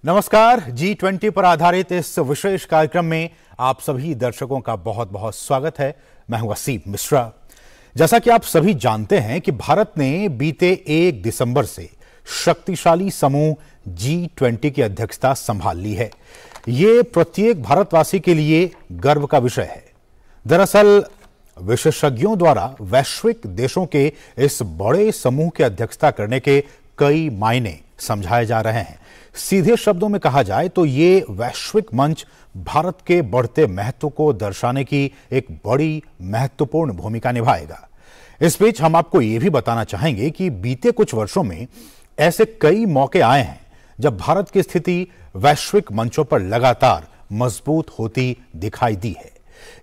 नमस्कार। G20 पर आधारित इस विशेष कार्यक्रम में आप सभी दर्शकों का बहुत बहुत स्वागत है। मैं हूं वसीम मिश्रा। जैसा कि आप सभी जानते हैं कि भारत ने बीते 1 दिसंबर से शक्तिशाली समूह G20 की अध्यक्षता संभाल ली है। ये प्रत्येक भारतवासी के लिए गर्व का विषय है। दरअसल विशेषज्ञों द्वारा वैश्विक देशों के इस बड़े समूह की अध्यक्षता करने के कई मायने समझाए जा रहे हैं। सीधे शब्दों में कहा जाए तो ये वैश्विक मंच भारत के बढ़ते महत्व को दर्शाने की एक बड़ी महत्वपूर्ण भूमिका निभाएगा। इस बीच हम आपको ये भी बताना चाहेंगे कि बीते कुछ वर्षों में ऐसे कई मौके आए हैं जब भारत की स्थिति वैश्विक मंचों पर लगातार मजबूत होती दिखाई दी है।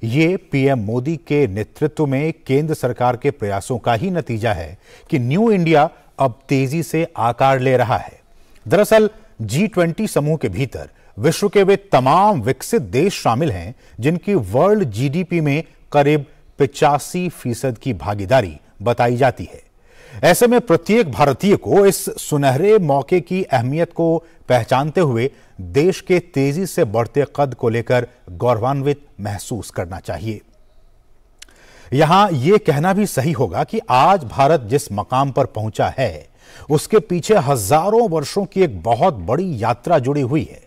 ये पीएम मोदी के नेतृत्व में केंद्र सरकार के प्रयासों का ही नतीजा है कि न्यू इंडिया अब तेजी से आकार ले रहा है। दरअसल G20 समूह के भीतर विश्व के वे तमाम विकसित देश शामिल हैं जिनकी वर्ल्ड जीडीपी में करीब 85% की भागीदारी बताई जाती है। ऐसे में प्रत्येक भारतीय को इस सुनहरे मौके की अहमियत को पहचानते हुए देश के तेजी से बढ़ते कद को लेकर गौरवान्वित महसूस करना चाहिए। यहां यह कहना भी सही होगा कि आज भारत जिस मकाम पर पहुंचा है उसके पीछे हजारों वर्षों की एक बहुत बड़ी यात्रा जुड़ी हुई है।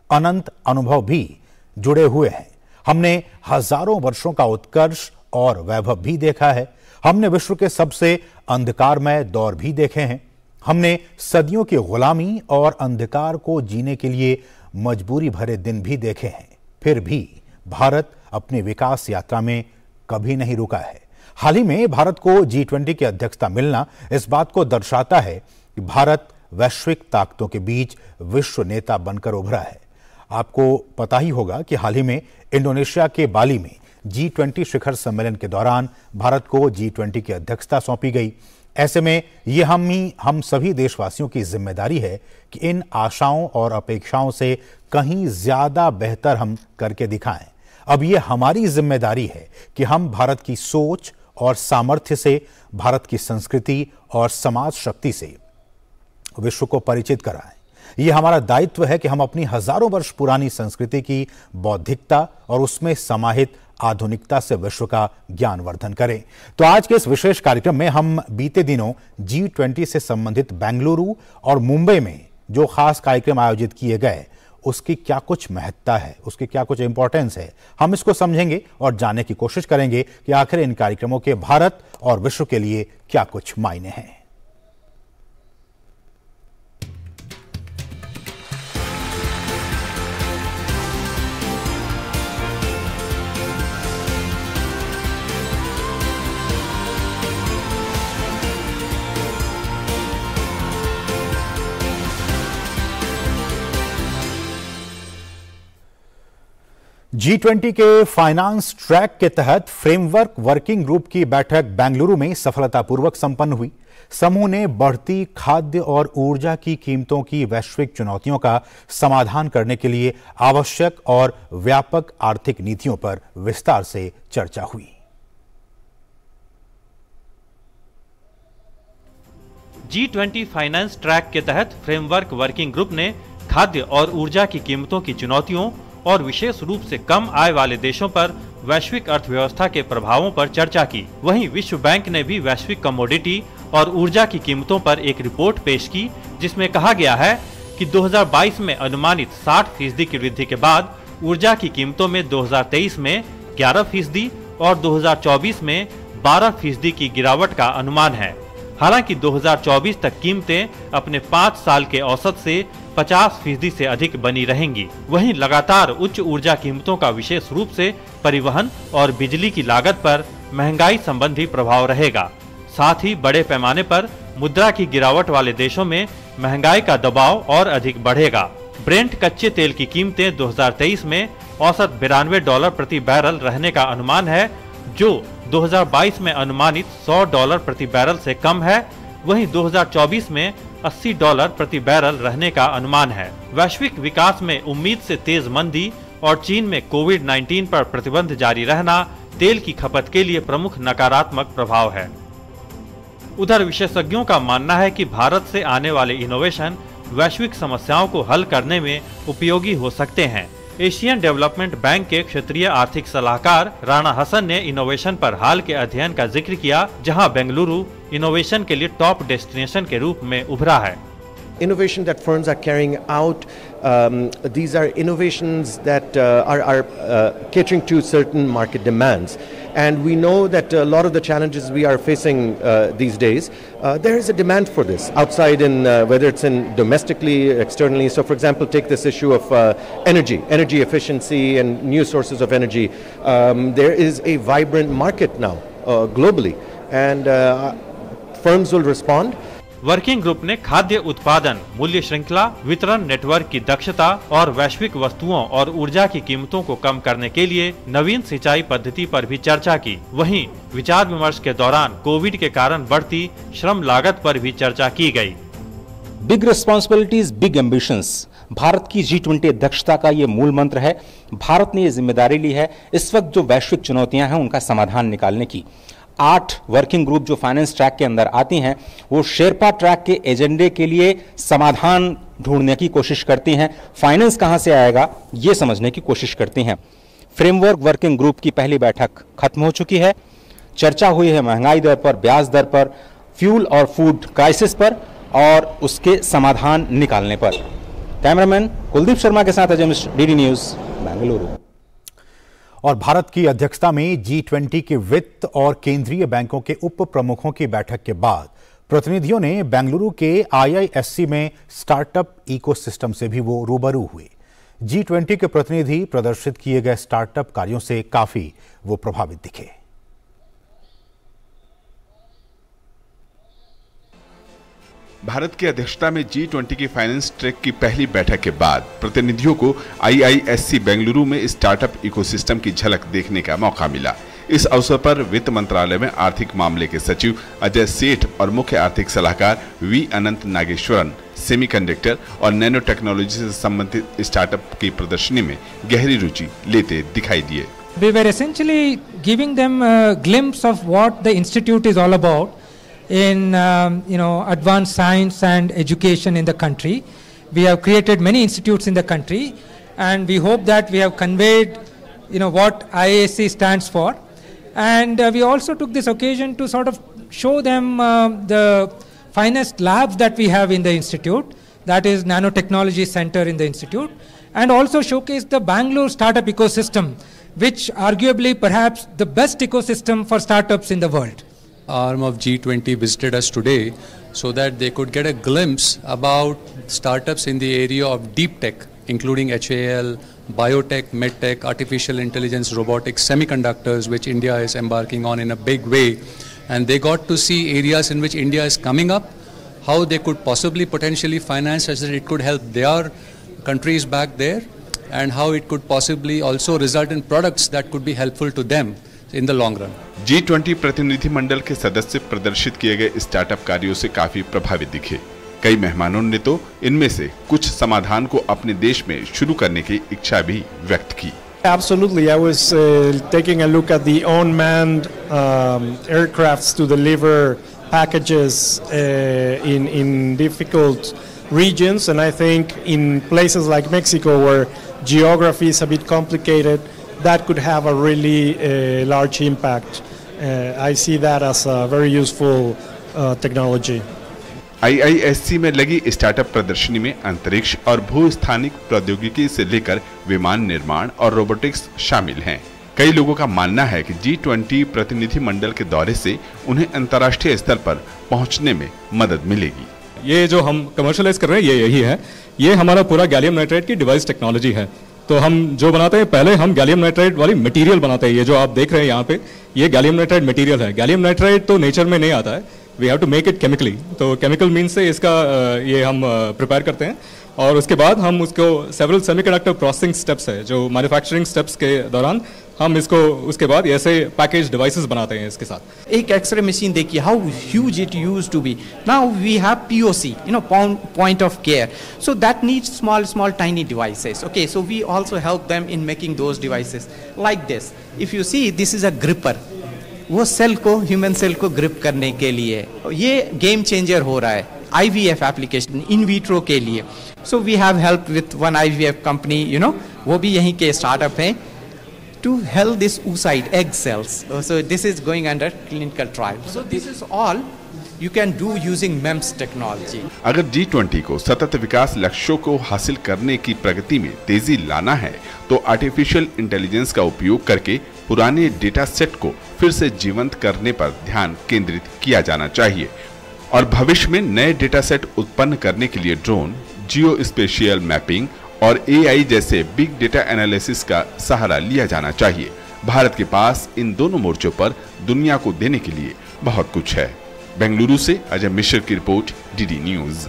अनंत अनुभव भी जुड़े हुए हैं। हमने हजारों वर्षों का उत्कर्ष और वैभव भी देखा है। हमने विश्व के सबसे अंधकारमय दौर भी देखे हैं। हमने सदियों की गुलामी और अंधकार को जीने के लिए मजबूरी भरे दिन भी देखे हैं। फिर भी भारत अपनी विकास यात्रा में कभी नहीं रुका है। हाल ही में भारत को G20 की अध्यक्षता मिलना इस बात को दर्शाता है कि भारत वैश्विक ताकतों के बीच विश्व नेता बनकर उभरा है। आपको पता ही होगा कि हाल ही में इंडोनेशिया के बाली में G20 शिखर सम्मेलन के दौरान भारत को G20 की अध्यक्षता सौंपी गई। ऐसे में ये हम सभी देशवासियों की जिम्मेदारी है कि इन आशाओं और अपेक्षाओं से कहीं ज्यादा बेहतर हम करके दिखाएं। अब ये हमारी जिम्मेदारी है कि हम भारत की सोच और सामर्थ्य से, भारत की संस्कृति और समाज शक्ति से विश्व को परिचित कराएं। यह हमारा दायित्व है कि हम अपनी हजारों वर्ष पुरानी संस्कृति की बौद्धिकता और उसमें समाहित आधुनिकता से विश्व का ज्ञानवर्धन करें। तो आज के इस विशेष कार्यक्रम में हम बीते दिनों G20 से संबंधित बेंगलुरु और मुंबई में जो खास कार्यक्रम आयोजित किए गए उसकी क्या कुछ महत्ता है, उसकी क्या कुछ इंपॉर्टेंस है, हम इसको समझेंगे और जानने की कोशिश करेंगे कि आखिर इन कार्यक्रमों के भारत और विश्व के लिए क्या कुछ मायने हैं। G20 के फाइनेंस ट्रैक के तहत फ्रेमवर्क वर्किंग ग्रुप की बैठक बेंगलुरु में सफलतापूर्वक संपन्न हुई। समूह ने बढ़ती खाद्य और ऊर्जा की कीमतों की वैश्विक चुनौतियों का समाधान करने के लिए आवश्यक और व्यापक आर्थिक नीतियों पर विस्तार से चर्चा हुई। G20 फाइनेंस ट्रैक के तहत फ्रेमवर्क वर्किंग ग्रुप ने खाद्य और ऊर्जा की कीमतों की चुनौतियों और विशेष रूप से कम आय वाले देशों पर वैश्विक अर्थव्यवस्था के प्रभावों पर चर्चा की। वहीं विश्व बैंक ने भी वैश्विक कमोडिटी और ऊर्जा की कीमतों पर एक रिपोर्ट पेश की, जिसमें कहा गया है कि 2022 में अनुमानित 60% की वृद्धि के बाद ऊर्जा की कीमतों में 2023 में 11% और 2024 में 12% की गिरावट का अनुमान है। हालांकि 2024 तक कीमतें अपने 5 साल के औसत से 50% से अधिक बनी रहेंगी। वहीं लगातार उच्च ऊर्जा कीमतों का विशेष रूप से परिवहन और बिजली की लागत पर महंगाई संबंधी प्रभाव रहेगा। साथ ही बड़े पैमाने पर मुद्रा की गिरावट वाले देशों में महंगाई का दबाव और अधिक बढ़ेगा। ब्रेंट कच्चे तेल की कीमतें 2023 में औसत $92 प्रति बैरल रहने का अनुमान है, जो 2022 में अनुमानित $100 प्रति बैरल से कम है। वहीं 2024 में $80 प्रति बैरल रहने का अनुमान है। वैश्विक विकास में उम्मीद से तेज मंदी और चीन में कोविड-19 पर प्रतिबंध जारी रहना तेल की खपत के लिए प्रमुख नकारात्मक प्रभाव है। उधर विशेषज्ञों का मानना है कि भारत से आने वाले इनोवेशन वैश्विक समस्याओं को हल करने में उपयोगी हो सकते हैं। एशियन डेवलपमेंट बैंक के क्षेत्रीय आर्थिक सलाहकार राणा हसन ने इनोवेशन पर हाल के अध्ययन का जिक्र किया, जहां बेंगलुरु इनोवेशन के लिए टॉप डेस्टिनेशन के रूप में उभरा है। Innovation that firms are carrying out, these are innovations that are catering to certain market demands. And we know that a lot of the challenges we are facing these days, there is a demand for this outside in whether it's in domestically, externally. So for example, take this issue of energy efficiency and new sources of energy. There is a vibrant market now globally, and firms will respond. Working group ने खाद्य उत्पादन, मूल्य श्रृंखला, वितरण network की दक्षता और वैश्विक वस्तुओं और ऊर्जा की कीमतों को कम करने के लिए नवीन सिंचाई पद्धति पर भी चर्चा की। वहीं विचार विमर्श के दौरान कोविड के कारण बढ़ती श्रम लागत पर भी चर्चा की गई। Big responsibilities, big ambitions, Bharat की G20 अध्यक्षता का ये मूल मंत्र है। भारत ने ये जिम्मेदारी ली है इस वक्त जो वैश्विक चुनौतियां हैं उनका समाधान निकालने की। 8 वर्किंग ग्रुप जो फाइनेंस ट्रैक के अंदर आती हैं वो शेरपा ट्रैक के एजेंडे के लिए समाधान ढूंढने की कोशिश करती हैं। फाइनेंस कहां से आएगा ये समझने की कोशिश करती हैं। फ्रेमवर्क वर्किंग ग्रुप की पहली बैठक खत्म हो चुकी है। चर्चा हुई है महंगाई दर पर, ब्याज दर पर, फ्यूल और फूड क्राइसिस पर और उसके समाधान निकालने पर। कैमरामैन कुलदीप शर्मा के साथ अजय मिश्र, डीडी न्यूज, बेंगलुरु। और भारत की अध्यक्षता में G20 के वित्त और केंद्रीय बैंकों के उप प्रमुखों की बैठक के बाद प्रतिनिधियों ने बेंगलुरु के IISc में स्टार्टअप इकोसिस्टम से भी वो रूबरू हुए। G20 के प्रतिनिधि प्रदर्शित किए गए स्टार्टअप कार्यों से काफी वो प्रभावित दिखे। भारत की अध्यक्षता में G20 की फाइनेंस ट्रैक की पहली बैठक के बाद प्रतिनिधियों को IISc बेंगलुरु में स्टार्टअप इकोसिस्टम की झलक देखने का मौका मिला। इस अवसर पर वित्त मंत्रालय में आर्थिक मामले के सचिव अजय सेठ और मुख्य आर्थिक सलाहकार V अनंत नागेश्वरन सेमीकंडक्टर और नैनो टेक्नोलॉजी से संबंधित स्टार्टअप की प्रदर्शनी में गहरी रुचि लेते दिखाई दिए। We were essentially giving them a glimpse of what the institute is all about in advanced science and education in the country. We have created many institutes in the country, and we hope that we have conveyed what IISc stands for. And we also took this occasion to sort of show them the finest labs that we have in the institute, that is Nanotechnology Center in the institute, and also showcase the Bangalore startup ecosystem, which arguably perhaps the best ecosystem for startups in the world. Arm of G20 visited us today so that they could get a glimpse about startups in the area of deep tech, including HAL, biotech, medtech, artificial intelligence, robotics, semiconductors, which India is embarking on in a big way. And they got to see areas in which India is coming up, how they could possibly potentially finance such that it could help their countries back there, and how it could possibly also result in products that could be helpful to them in the long run. G20 प्रतिनिधि मंडल के सदस्य प्रदर्शित किए गए startup कार्यों से काफी प्रभावित दिखे। कई मेहमानों ने तो इनमें से कुछ समाधान को अपने देश में शुरू करने की इच्छा भी व्यक्त की। Absolutely, I was taking a look at the unmanned aircrafts to deliver packages in difficult regions, and I think in places like Mexico where geography is a bit complicated, that could have a really large impact. I see that as a very useful technology. IISc में लगी startup प्रदर्शनी में अंतरिक्ष और भूस्थानिक प्रौद्योगिकी से लेकर विमान निर्माण और रोबोटिक्स शामिल हैं। कई लोगों का मानना है कि G20 प्रतिनिधि मंडल के दौरे से उन्हें अंतर्राष्ट्रीय स्तर पर पहुंचने में मदद मिलेगी। ये जो हम कमर्शियलाइज कर रहे हैं ये यही है, ये हमारा पूरा गैलियम नाइट्राइड की डिवाइस टेक्नोलॉजी है। तो हम जो बनाते हैं, पहले हम गैलियम नाइट्राइड वाली मटेरियल बनाते हैं। ये जो आप देख रहे हैं यहाँ पे, ये गैलियम नाइट्राइड मटेरियल है। गैलियम नाइट्राइड तो नेचर में नहीं आता है, we have to make it chemically. तो केमिकल मीन्स से इसका ये हम प्रिपेयर करते हैं और उसके बाद हम उसको सेवरल सेमीकंडक्टर प्रोसेसिंग स्टेप्स है, जो मैन्युफैक्चरिंग स्टेप्स के दौरान हम इसको उसके बाद ऐसे पैकेज डिवाइसेस बनाते हैं इसके साथ। एक एक्सरे मशीन देखिए, how huge it used to be, now we have POC, point of care, so that needs small tiny devices. Okay, so we also help them in making those devices like this. If you see, this is a gripper, वो cell को, human cell को grip करने के लिए ये game changer हो रहा है। IVF एप्लीकेशन इन विट्रो के लिए. So we have help with one IVF company, you know, वो भी यहीं के स्टार्टअप हैं, to help this oocyte egg cells. So this is going under clinical trial. So this is all you can do using MEMS technology. अगर G20 को सतत विकास लक्ष्यों को हासिल करने की प्रगति में तेजी लाना है तो आर्टिफिशियल इंटेलिजेंस का उपयोग करके पुराने डेटा सेट को फिर से जीवंत करने पर ध्यान केंद्रित किया जाना चाहिए और भविष्य में नए डेटा सेट उत्पन्न करने के लिए ड्रोन, जियो स्पेशियल मैपिंग और AI जैसे बिग डेटा एनालिसिस का सहारा लिया जाना चाहिए। भारत के पास इन दोनों मोर्चों पर दुनिया को देने के लिए बहुत कुछ है। बेंगलुरु से अजय मिश्र की रिपोर्ट, DD न्यूज।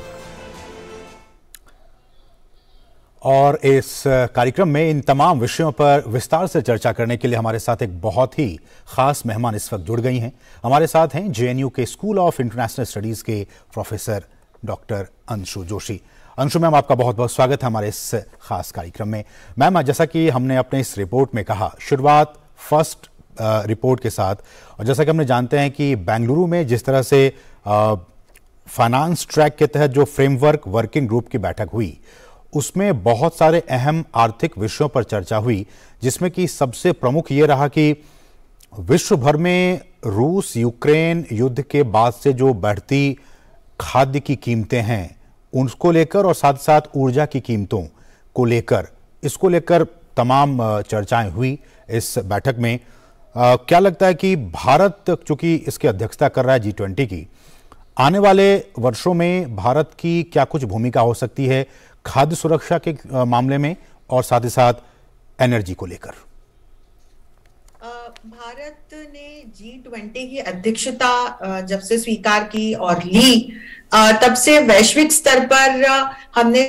और इस कार्यक्रम में इन तमाम विषयों पर विस्तार से चर्चा करने के लिए हमारे साथ एक बहुत ही खास मेहमान इस वक्त जुड़ गई हैं। हमारे साथ हैं JNU के स्कूल ऑफ इंटरनेशनल स्टडीज के professor doctor Anshu Joshi. Anshu ma'am, आपका बहुत बहुत स्वागत है हमारे इस खास कार्यक्रम में। मैम, जैसा कि हमने अपने इस रिपोर्ट में कहा, शुरुआत फर्स्ट रिपोर्ट के साथ, और जैसा कि हमने जानते हैं कि बेंगलुरु में जिस तरह से फाइनेंस ट्रैक के तहत जो फ्रेमवर्क वर्किंग ग्रुप की बैठक हुई, उसमें बहुत सारे अहम आर्थिक विषयों पर चर्चा हुई, जिसमें कि सबसे प्रमुख ये रहा कि विश्व भर में रूस यूक्रेन युद्ध के बाद से जो बढ़ती खाद्य की कीमतें हैं उसको लेकर और साथ साथ ऊर्जा की कीमतों को लेकर, इसको लेकर तमाम चर्चाएं हुई इस बैठक में। क्या लगता है कि भारत, चूंकि इसकी अध्यक्षता कर रहा है G20 की, आने वाले वर्षों में भारत की क्या कुछ भूमिका हो सकती है खाद्य सुरक्षा के मामले में और साथ ही साथ एनर्जी को लेकर? भारत ने G20 की अध्यक्षता जब से स्वीकार की और ली, तब से वैश्विक स्तर पर हमने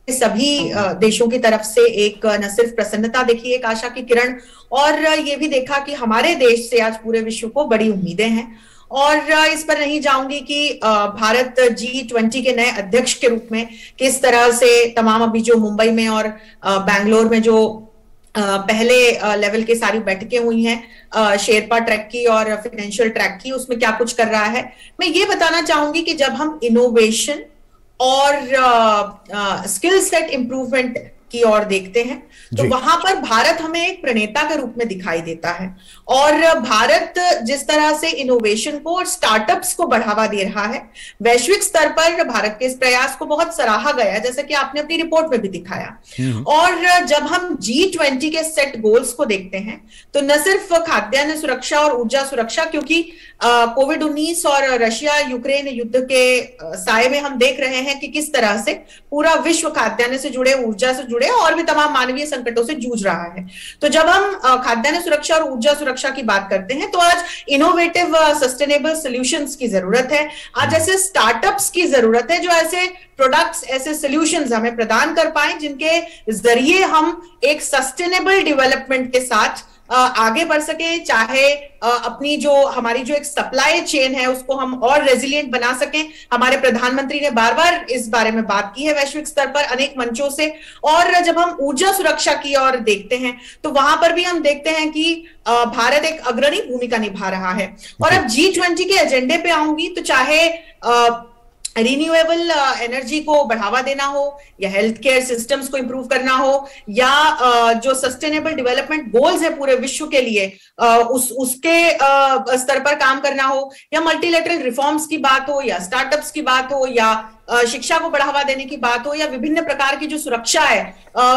सभी देशों की तरफ से एक न सिर्फ प्रसन्नता देखी, एक आशा की किरण, और ये भी देखा कि हमारे देश से आज पूरे विश्व को बड़ी उम्मीदें हैं। और इस पर नहीं जाऊंगी कि भारत G20 के नए अध्यक्ष के रूप में किस तरह से तमाम अभी जो मुंबई में और बैंगलोर में जो पहले लेवल के सारी बैठकें हुई हैं शेरपा ट्रैक की और फाइनेंशियल ट्रैक की, उसमें क्या कुछ कर रहा है। मैं ये बताना चाहूंगी कि जब हम इनोवेशन और स्किल सेट इंप्रूवमेंट की ओर देखते हैं तो वहां पर भारत हमें एक प्रणेता के रूप में दिखाई देता है। और भारत जिस तरह से इनोवेशन को और स्टार्टअप्स को बढ़ावा दे रहा है, वैश्विक स्तर पर भारत के इस प्रयास को बहुत सराहा गया, जैसा कि आपने अपनी रिपोर्ट में भी दिखाया। और जब हम G20 के सेट गोल्स को देखते हैं तो न सिर्फ खाद्यान्न सुरक्षा और ऊर्जा सुरक्षा, क्योंकि कोविड-19 और रशिया यूक्रेन युद्ध के साए में हम देख रहे हैं कि किस तरह से पूरा विश्व खाद्यान्न से जुड़े, ऊर्जा से जुड़े और भी तमाम मानवीय संकटों से जूझ रहा है। तो जब हम खाद्यान्न सुरक्षा और ऊर्जा सुरक्षा की बात करते हैं तो आज इनोवेटिव सस्टेनेबल सॉल्यूशंस की जरूरत है। आज ऐसे स्टार्टअप्स की जरूरत है जो ऐसे प्रोडक्ट्स, ऐसे सॉल्यूशंस हमें प्रदान कर पाए जिनके जरिए हम एक सस्टेनेबल डेवलपमेंट के साथ आगे बढ़ सके, चाहे अपनी जो हमारी जो एक सप्लाई चेन है उसको हम और रेजिलिएंट बना सकें। हमारे प्रधानमंत्री ने बार बार इस बारे में बात की है वैश्विक स्तर पर अनेक मंचों से। और जब हम ऊर्जा सुरक्षा की ओर देखते हैं तो वहां पर भी हम देखते हैं कि भारत एक अग्रणी भूमिका निभा रहा है। और अब G20 के एजेंडे पे आऊंगी तो चाहे रिन्यूएबल एनर्जी को बढ़ावा देना हो या हेल्थ केयर सिस्टम्स को इंप्रूव करना हो या जो सस्टेनेबल डेवलपमेंट गोल्स है पूरे विश्व के लिए उसके स्तर पर काम करना हो, या मल्टीलेटरल रिफॉर्म्स की बात हो, या स्टार्टअप्स की बात हो, या शिक्षा को बढ़ावा देने की बात हो, या विभिन्न प्रकार की जो सुरक्षा है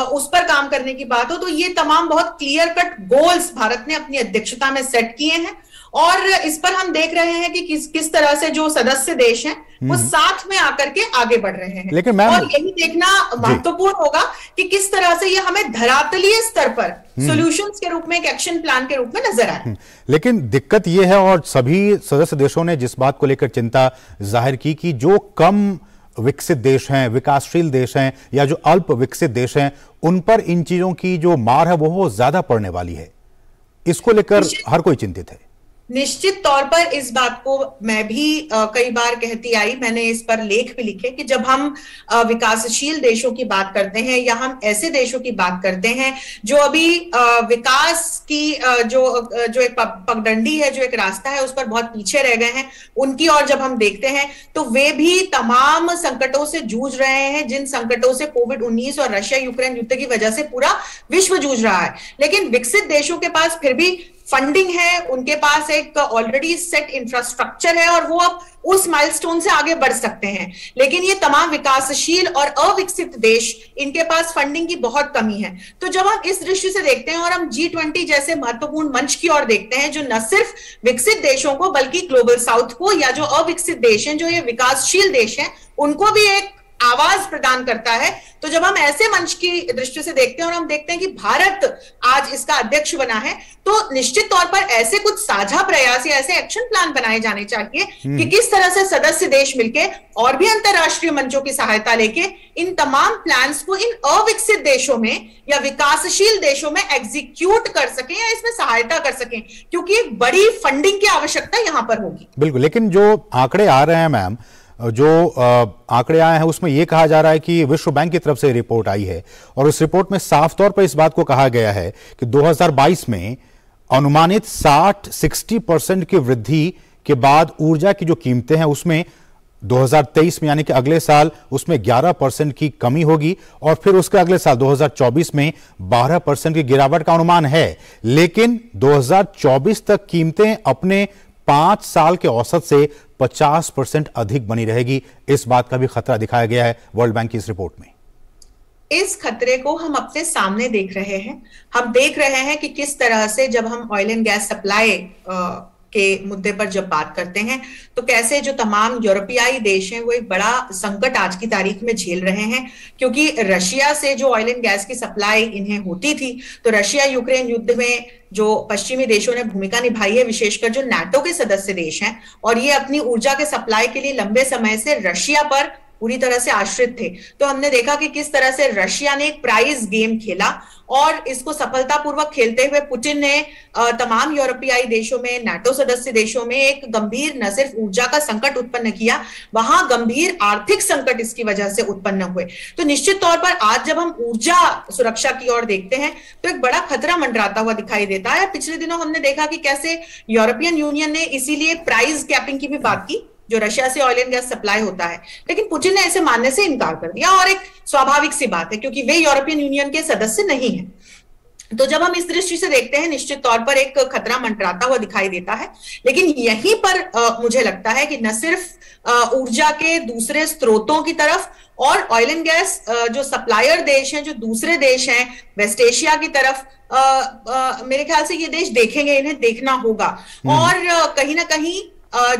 उस पर काम करने की बात हो, तो ये तमाम बहुत क्लियर कट गोल्स भारत ने अपनी अध्यक्षता में सेट किए हैं। और इस पर हम देख रहे हैं कि किस तरह से जो सदस्य देश हैं वो साथ में आकर के आगे बढ़ रहे हैं। लेकिन और यही देखना महत्वपूर्ण होगा कि किस तरह से ये हमें धरातलीय स्तर पर सॉल्यूशंस के रूप में, एक एक्शन प्लान के रूप में नजर आए। लेकिन दिक्कत ये है, और सभी सदस्य देशों ने जिस बात को लेकर चिंता जाहिर की कि जो कम विकसित देश हैं, विकासशील देश हैं, या जो अल्प विकसित देश हैं, उन पर इन चीजों की जो मार है वो ज्यादा पड़ने वाली है। इसको लेकर हर कोई चिंतित है। निश्चित तौर पर इस बात को मैं भी कई बार कहती आई, मैंने इस पर लेख भी लिखे कि जब हम विकासशील देशों की बात करते हैं या हम ऐसे देशों की बात करते हैं जो अभी विकास की जो एक पगडंडी है, जो एक रास्ता है, उस पर बहुत पीछे रह गए हैं, उनकी ओर जब हम देखते हैं तो वे भी तमाम संकटों से जूझ रहे हैं, जिन संकटों से कोविड-19 और रशिया यूक्रेन युद्ध की वजह से पूरा विश्व जूझ रहा है। लेकिन विकसित देशों के पास फिर भी फंडिंग है, उनके पास एक ऑलरेडी सेट इंफ्रास्ट्रक्चर है और वो अब उस माइलस्टोन से आगे बढ़ सकते हैं। लेकिन ये तमाम विकासशील और अविकसित देश, इनके पास फंडिंग की बहुत कमी है। तो जब हम इस दृष्टि से देखते हैं और हम G20 जैसे महत्वपूर्ण मंच की ओर देखते हैं, जो न सिर्फ विकसित देशों को बल्कि ग्लोबल साउथ को या जो अविकसित देश हैं, जो ये विकासशील देश हैं, उनको भी एक आवाज प्रदान करता है। तो जब हम ऐसे मंच की दृष्टि से देखते हैं और हम देखते हैं कि भारत आज इसका अध्यक्ष बना है, तो निश्चित तौर पर ऐसे कुछ साझा प्रयास या ऐसे एक्शन प्लान बनाए जाने चाहिए कि किस तरह से सदस्य देश मिलके और भी अंतरराष्ट्रीय मंचों की सहायता लेके इन तमाम प्लान्स को इन अविकसित देशों में या विकासशील देशों में एग्जीक्यूट कर सकें या इसमें सहायता कर सकें, क्योंकि एक बड़ी फंडिंग की आवश्यकता यहां पर होगी। बिल्कुल, लेकिन जो आंकड़े आ रहे हैं मैम, जो आंकड़े आए हैं उसमें यह कहा जा रहा है कि विश्व बैंक की तरफ से रिपोर्ट आई है और उस रिपोर्ट में साफ तौर पर इस बात को कहा गया है कि 2022 में अनुमानित 60% की वृद्धि के बाद ऊर्जा की जो कीमतें हैं उसमें 2023 में यानी कि अगले साल उसमें 11% की कमी होगी और फिर उसके अगले साल 2024 में 12% की गिरावट का अनुमान है। लेकिन 2024 तक कीमतें अपने 5 साल के औसत से 50% अधिक बनी रहेगी। इस बात का भी खतरा दिखाया गया है वर्ल्ड बैंक की इस रिपोर्ट में। इस खतरे को हम अपने सामने देख रहे हैं। हम देख रहे हैं कि किस तरह से जब हम ऑयल एंड गैस सप्लाई के मुद्दे पर जब बात करते हैं तो कैसे जो तमाम यूरोपीय देश हैं वो एक बड़ा संकट आज की तारीख में झेल रहे हैं, क्योंकि रशिया से जो ऑयल एंड गैस की सप्लाई इन्हें होती थी, तो रशिया यूक्रेन युद्ध में जो पश्चिमी देशों ने भूमिका निभाई है, विशेषकर जो नाटो के सदस्य देश हैं, और ये अपनी ऊर्जा के सप्लाई के लिए लंबे समय से रशिया पर पूरी तरह से आश्रित थे। तो हमने देखा कि किस तरह से रशिया ने एक प्राइज गेम खेला और इसको सफलतापूर्वक खेलते हुए पुतिन ने तमाम यूरोपीय देशों में, नाटो सदस्य देशों में एक गंभीर न सिर्फ ऊर्जा का संकट उत्पन्न किया, वहां गंभीर आर्थिक संकट इसकी वजह से उत्पन्न हुए। तो निश्चित तौर पर आज जब हम ऊर्जा सुरक्षा की ओर देखते हैं तो एक बड़ा खतरा मंडराता हुआ दिखाई देता है। पिछले दिनों हमने देखा कि कैसे यूरोपियन यूनियन ने इसीलिए प्राइस कैपिंग की भी बात की जो रशिया से ऑयल एंड गैस सप्लाई होता है, लेकिन पुतिन ने ऐसे मानने से इनकार कर दिया और एक स्वाभाविक सी बात है क्योंकि वे यूरोपियन यूनियन के सदस्य नहीं हैं। तो जब हम इस दृष्टि से देखते हैं निश्चित तौर पर एक खतरा मंडराता हुआ दिखाई देता है। लेकिन यहीं पर मुझे लगता है कि न सिर्फ ऊर्जा के दूसरे स्रोतों की तरफ और ऑयल एंड गैस जो सप्लायर देश हैं, जो दूसरे देश हैं वेस्ट एशिया की तरफ, मेरे ख्याल से ये देश देखेंगे, इन्हें देखना होगा। और कहीं ना कहीं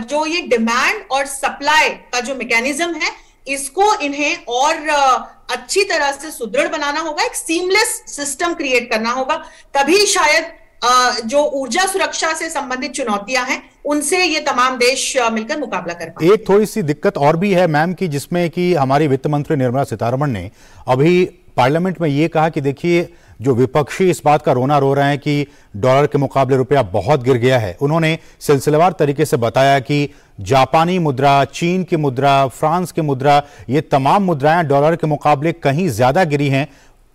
जो ये डिमांड और सप्लाई का जो मैकेनिज्म है इसको इन्हें और अच्छी तरह से सुदृढ़ बनाना होगा, एक सीमलेस सिस्टम क्रिएट करना होगा, तभी शायद जो ऊर्जा सुरक्षा से संबंधित चुनौतियां हैं उनसे ये तमाम देश मिलकर मुकाबला कर पाएंगे। एक थोड़ी सी दिक्कत और भी है मैम की, जिसमें कि हमारी वित्त मंत्री निर्मला सीतारमण ने अभी पार्लियामेंट में ये कहा कि देखिए जो विपक्षी इस बात का रोना रो रहे हैं कि डॉलर के मुकाबले रुपया बहुत गिर गया है, उन्होंने सिलसिलेवार तरीके से बताया कि जापानी मुद्रा, चीन की मुद्रा, फ्रांस की मुद्रा, ये तमाम मुद्राएं डॉलर के मुकाबले कहीं ज्यादा गिरी हैं,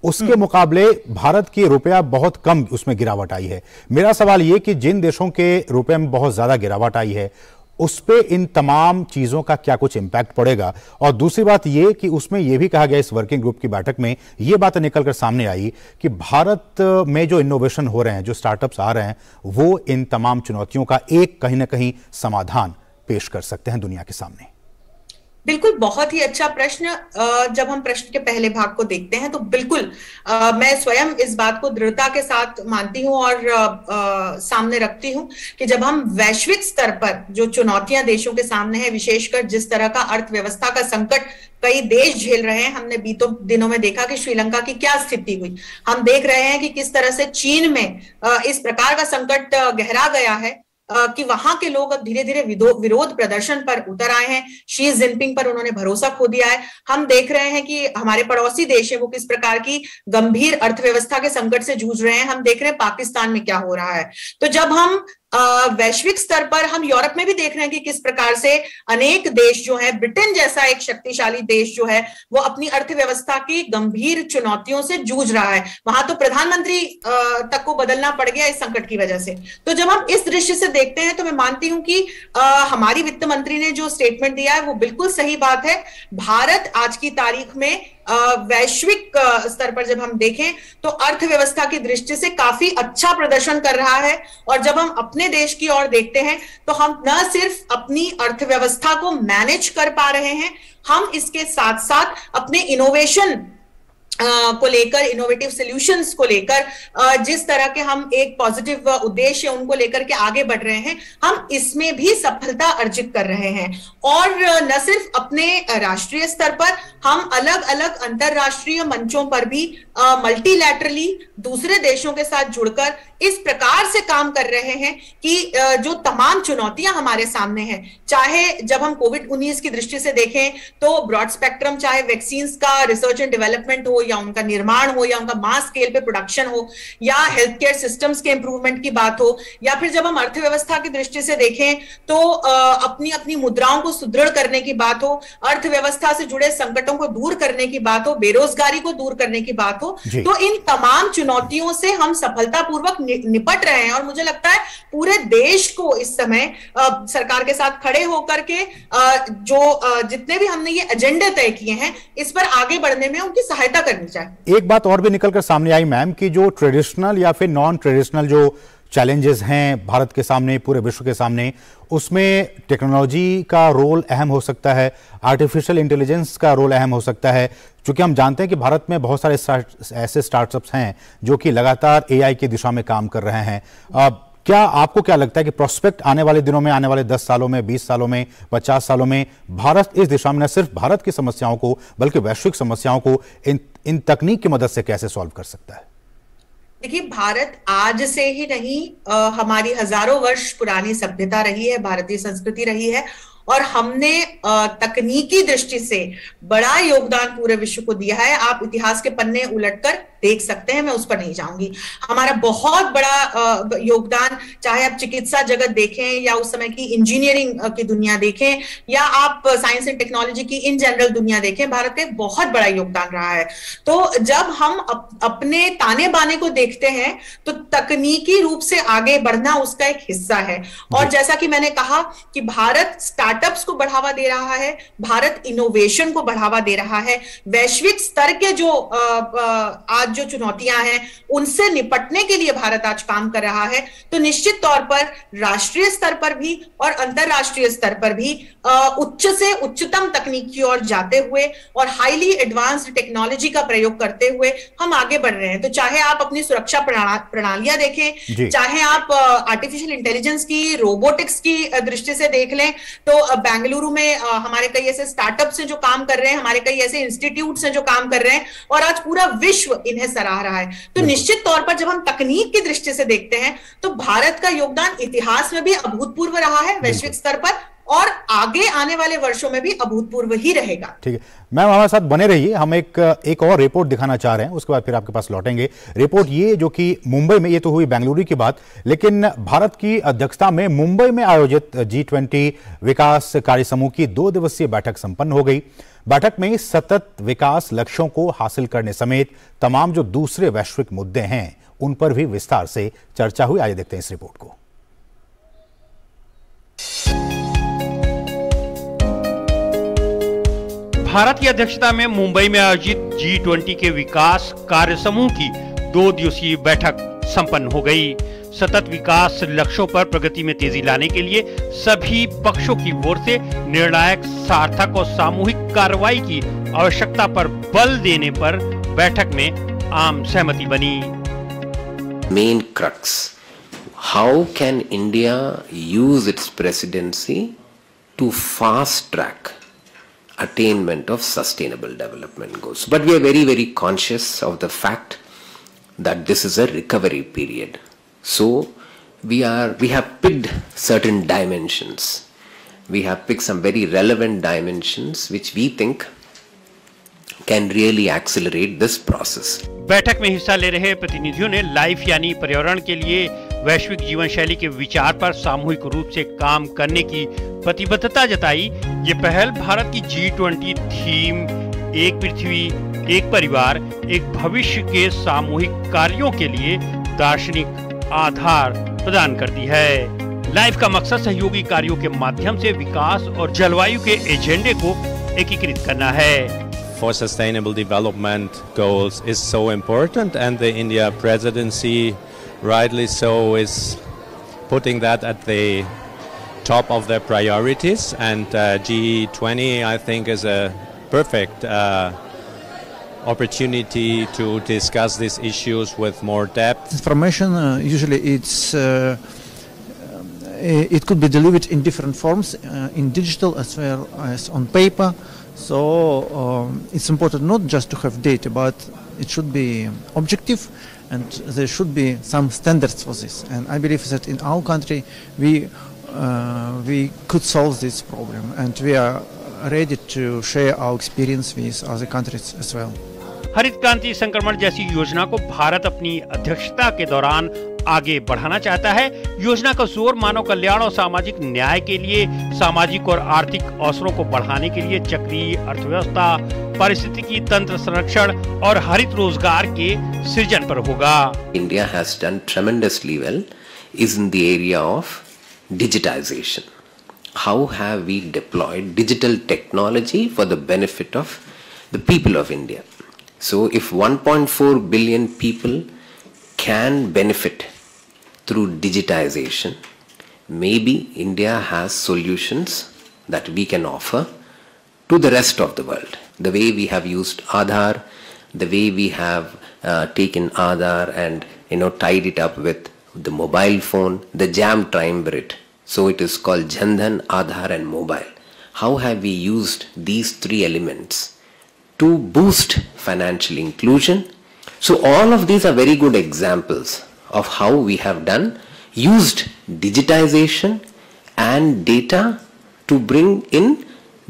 उसके मुकाबले भारत की रुपया बहुत कम उसमें गिरावट आई है। मेरा सवाल ये कि जिन देशों के रुपये में बहुत ज्यादा गिरावट आई है उस पे इन तमाम चीजों का क्या कुछ इंपैक्ट पड़ेगा? और दूसरी बात ये कि उसमें यह भी कहा गया इस वर्किंग ग्रुप की बैठक में, ये बात निकलकर सामने आई कि भारत में जो इनोवेशन हो रहे हैं, जो स्टार्टअप्स आ रहे हैं, वो इन तमाम चुनौतियों का एक कहीं ना कहीं समाधान पेश कर सकते हैं दुनिया के सामने। बिल्कुल, बहुत ही अच्छा प्रश्न। जब हम प्रश्न के पहले भाग को देखते हैं तो बिल्कुल मैं स्वयं इस बात को दृढ़ता के साथ मानती हूं और सामने रखती हूं कि जब हम वैश्विक स्तर पर जो चुनौतियां देशों के सामने है, विशेषकर जिस तरह का अर्थव्यवस्था का संकट कई देश झेल रहे हैं, हमने बीतों दिनों में देखा कि श्रीलंका की क्या स्थिति हुई। हम देख रहे हैं कि किस तरह से चीन में इस प्रकार का संकट गहरा गया है कि वहां के लोग अब धीरे धीरे विरोध प्रदर्शन पर उतर आए हैं। शी जिनपिंग पर उन्होंने भरोसा खो दिया है। हम देख रहे हैं कि हमारे पड़ोसी देश है वो किस प्रकार की गंभीर अर्थव्यवस्था के संकट से जूझ रहे हैं। हम देख रहे हैं पाकिस्तान में क्या हो रहा है। तो जब हम वैश्विक स्तर पर हम यूरोप में भी देख रहे हैं कि किस प्रकार से अनेक देश जो है, ब्रिटेन जैसा एक शक्तिशाली देश जो है, वो अपनी अर्थव्यवस्था की गंभीर चुनौतियों से जूझ रहा है। वहां तो प्रधानमंत्री तक को बदलना पड़ गया इस संकट की वजह से। तो जब हम इस दृश्य से देखते हैं तो मैं मानती हूं कि हमारी वित्त मंत्री ने जो स्टेटमेंट दिया है वो बिल्कुल सही बात है। भारत आज की तारीख में वैश्विक स्तर पर जब हम देखें तो अर्थव्यवस्था की दृष्टि से काफी अच्छा प्रदर्शन कर रहा है। और जब हम अपने देश की ओर देखते हैं तो हम न सिर्फ अपनी अर्थव्यवस्था को मैनेज कर पा रहे हैं, हम इसके साथ साथ अपने इनोवेशन को लेकर, इनोवेटिव सॉल्यूशंस को लेकर जिस तरह के हम एक पॉजिटिव उद्देश्य उनको लेकर के आगे बढ़ रहे हैं, हम इसमें भी सफलता अर्जित कर रहे हैं। और न सिर्फ अपने राष्ट्रीय स्तर पर, हम अलग अलग अंतरराष्ट्रीय मंचों पर भी मल्टीलैटरली दूसरे देशों के साथ जुड़कर इस प्रकार से काम कर रहे हैं कि जो तमाम चुनौतियां हमारे सामने हैं, चाहे जब हम कोविड-19 की दृष्टि से देखें तो ब्रॉड स्पेक्ट्रम, चाहे वैक्सीन का रिसर्च एंड डेवलपमेंट हो या उनका निर्माण हो या उनका मास स्केल पे प्रोडक्शन हो, या हेल्थ केयर सिस्टम्स के इंप्रूवमेंट की बात हो, या फिर जब हम अर्थव्यवस्था की दृष्टि से देखें तो अपनी अपनी मुद्राओं को सुदृढ़ करने की बात हो, अर्थव्यवस्था से जुड़े संकटों को दूर करने की बात हो, बेरोजगारी को दूर करने की बात हो, तो इन तमाम चुनौतियों से हम सफलतापूर्वक निपट रहे हैं। और मुझे लगता है पूरे देश को इस समय सरकार के साथ खड़े होकर के जो जितने भी हमने ये एजेंडे तय किए हैं, इस पर आगे बढ़ने में उनकी सहायता करनी चाहिए। एक बात और भी निकलकर सामने आई मैम कि जो ट्रेडिशनल या फिर नॉन ट्रेडिशनल जो चैलेंजेस हैं भारत के सामने, पूरे विश्व के सामने, उसमें टेक्नोलॉजी का रोल अहम हो सकता है, आर्टिफिशियल इंटेलिजेंस का रोल अहम हो सकता है, क्योंकि हम जानते हैं कि भारत में बहुत सारे ऐसे स्टार्टअप्स हैं जो कि लगातार एआई की दिशा में काम कर रहे हैं। क्या आपको क्या लगता है कि प्रोस्पेक्ट आने वाले दिनों में, आने वाले 10 सालों में, 20 सालों में, 50 सालों में भारत इस दिशा में न सिर्फ भारत की समस्याओं को बल्कि वैश्विक समस्याओं को इन तकनीक की मदद से कैसे सॉल्व कर सकता है? देखिए, भारत आज से ही नहीं, हमारी हजारों वर्ष पुरानी सभ्यता रही है, भारतीय संस्कृति रही है, और हमने तकनीकी दृष्टि से बड़ा योगदान पूरे विश्व को दिया है। आप इतिहास के पन्ने उलटकर देख सकते हैं, मैं उस पर नहीं जाऊंगी। हमारा बहुत बड़ा योगदान, चाहे आप चिकित्सा जगत देखें या उस समय की इंजीनियरिंग की दुनिया देखें या आप साइंस एंड टेक्नोलॉजी की इन जनरल दुनिया देखें, भारत का बहुत बड़ा योगदान रहा है। तो जब हम अपने ताने बाने को देखते हैं तो तकनीकी रूप से आगे बढ़ना उसका एक हिस्सा है। और जैसा कि मैंने कहा कि भारत स्टार्टअप्स को बढ़ावा दे रहा है, भारत इनोवेशन को बढ़ावा दे रहा है, वैश्विक स्तर के जो आज जो चुनौतियां हैं उनसे निपटने के लिए भारत आज काम कर रहा है। तो निश्चित तौर पर राष्ट्रीय स्तर पर भी और अंतरराष्ट्रीय स्तर पर भी उच्च से उच्चतम तकनीक की ओर जाते हुए और हाईली एडवांस्ड टेक्नोलॉजी का प्रयोग करते हुए हम आगे बढ़ रहे हैं। तो चाहे आप अपनी सुरक्षा प्रणालियां देखें, चाहे आप आर्टिफिशियल इंटेलिजेंस की, रोबोटिक्स की दृष्टि से देख लें, तो बेंगलुरु में हमारे कई ऐसे स्टार्टअप्स हैं जो काम कर रहे हैं, हमारे कई ऐसे इंस्टीट्यूट्स हैं जो काम कर रहे हैं, और आज पूरा विश्व इन्हें सराह रहा है। तो निश्चित तौर पर जब हम तकनीक की दृष्टि से देखते हैं तो भारत का योगदान इतिहास में भी अभूतपूर्व रहा है, वैश्विक स्तर पर, और आगे आने वाले वर्षों में भी अभूतपूर्व ही रहेगा। ठीक है मैम, हमारे साथ बने रहिए। हम एक और रिपोर्ट दिखाना चाह रहे हैं, उसके बाद फिर आपके पास लौटेंगे। रिपोर्ट ये जो कि मुंबई में, ये तो हुई बेंगलुरु की बात, लेकिन भारत की अध्यक्षता में मुंबई में आयोजित G20 विकास कार्य समूह की 2 दिवसीय बैठक संपन्न हो गई। बैठक में सतत विकास लक्ष्यों को हासिल करने समेत तमाम जो दूसरे वैश्विक मुद्दे हैं उन पर भी विस्तार से चर्चा हुई। आइए देखते हैं इस रिपोर्ट को। भारत की अध्यक्षता में मुंबई में आयोजित G20 के विकास कार्य समूह की 2 दिवसीय बैठक संपन्न हो गई। सतत विकास लक्ष्यों पर प्रगति में तेजी लाने के लिए सभी पक्षों की ओर से निर्णायक, सार्थक और सामूहिक कार्रवाई की आवश्यकता पर बल देने पर बैठक में आम सहमति बनी। Main crux, how can India use its presidency to fast track attainment of sustainable development goals. But we are very, very conscious of the fact that this is a recovery period. So we have picked certain dimensions. We have picked some very relevant dimensions which we think can really accelerate this process. बैठक में हिस्सा ले रहे प्रतिनिधियों ने life यानी पर्यावरण के लिए वैश्विक जीवन शैली के विचार पर सामूहिक रूप से काम करने की प्रतिबद्धता जताई। ये पहल भारत की G20 थीम एक पृथ्वी एक परिवार एक भविष्य के सामूहिक कार्यों के लिए दार्शनिक आधार प्रदान करती है। लाइफ का मकसद सहयोगी कार्यों के माध्यम से विकास और जलवायु के एजेंडे को एकीकृत करना है। For sustainable development goals is so important, and the India presidency, rightly so, is putting that at the top of their priorities. And G20, I think, is a perfect opportunity to discuss these issues with more depth. Information usually it could be delivered in different forms, in digital as well as on paper. So it's important not just to have data, but it should be objective, and there should be some standards for this. And I believe that in our country we could solve this problem, and we are ready to share our experience with other countries as well. हरित क्रांति संक्रमण जैसी योजना को भारत अपनी अध्यक्षता के दौरान आगे बढ़ाना चाहता है। योजना का जोर मानव कल्याण और सामाजिक न्याय के लिए, सामाजिक और आर्थिक अवसरों को बढ़ाने के लिए, चक्रीय अर्थव्यवस्था, पारिस्थितिकी तंत्र संरक्षण और हरित रोजगार के सृजन पर होगा। India has done tremendously well is in the area of digitization. How have we deployed digital technology for the benefit of the people of India? So if 1.4 billion people can benefit through digitization, maybe India has solutions that we can offer to the rest of the world. The way we have used Aadhaar, the way we have taken Aadhaar and tied it up with the mobile phone, the JAM triumvirate. So it is called Jan Dhan, Aadhaar and mobile. How have we used these three elements to boost financial inclusion? So all of these are very good examples of how we have used digitization and data to bring in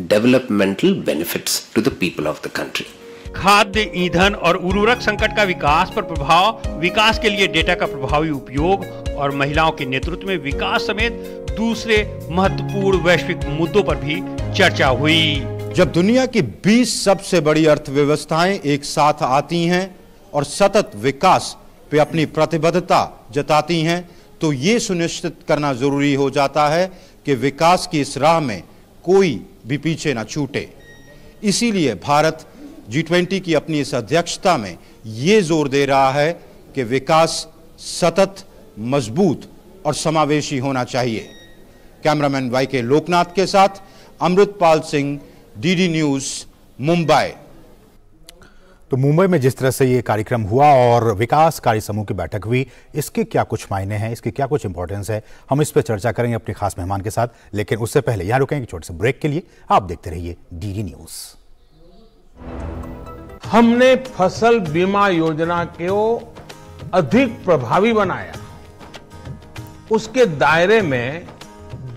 developmental benefits to the people of the country. खाद्य, ईंधन और उर्वरक संकट का विकास पर प्रभाव, विकास के लिए डेटा का प्रभावी उपयोग और महिलाओं के नेतृत्व में विकास समेत दूसरे महत्वपूर्ण वैश्विक मुद्दों पर भी चर्चा हुई। जब दुनिया की 20 सबसे बड़ी अर्थव्यवस्थाएं एक साथ आती हैं और सतत विकास पे अपनी प्रतिबद्धता जताती हैं, तो ये सुनिश्चित करना जरूरी हो जाता है कि विकास की इस राह में कोई भी पीछे ना छूटे। इसीलिए भारत G20 की अपनी इस अध्यक्षता में ये जोर दे रहा है कि विकास सतत, मजबूत और समावेशी होना चाहिए। कैमरामैन YK लोकनाथ के साथ अमृतपाल सिंह, DD न्यूज, मुंबई। तो मुंबई में जिस तरह से ये कार्यक्रम हुआ और विकास कार्य समूह की बैठक हुई, इसके क्या कुछ मायने हैं, इसके क्या कुछ इंपॉर्टेंस है, हम इस पर चर्चा करेंगे अपने खास मेहमान के साथ। लेकिन उससे पहले यहां रुकेंगे छोटे से ब्रेक के लिए। आप देखते रहिए DD न्यूज। हमने फसल बीमा योजना को अधिक प्रभावी बनाया, उसके दायरे में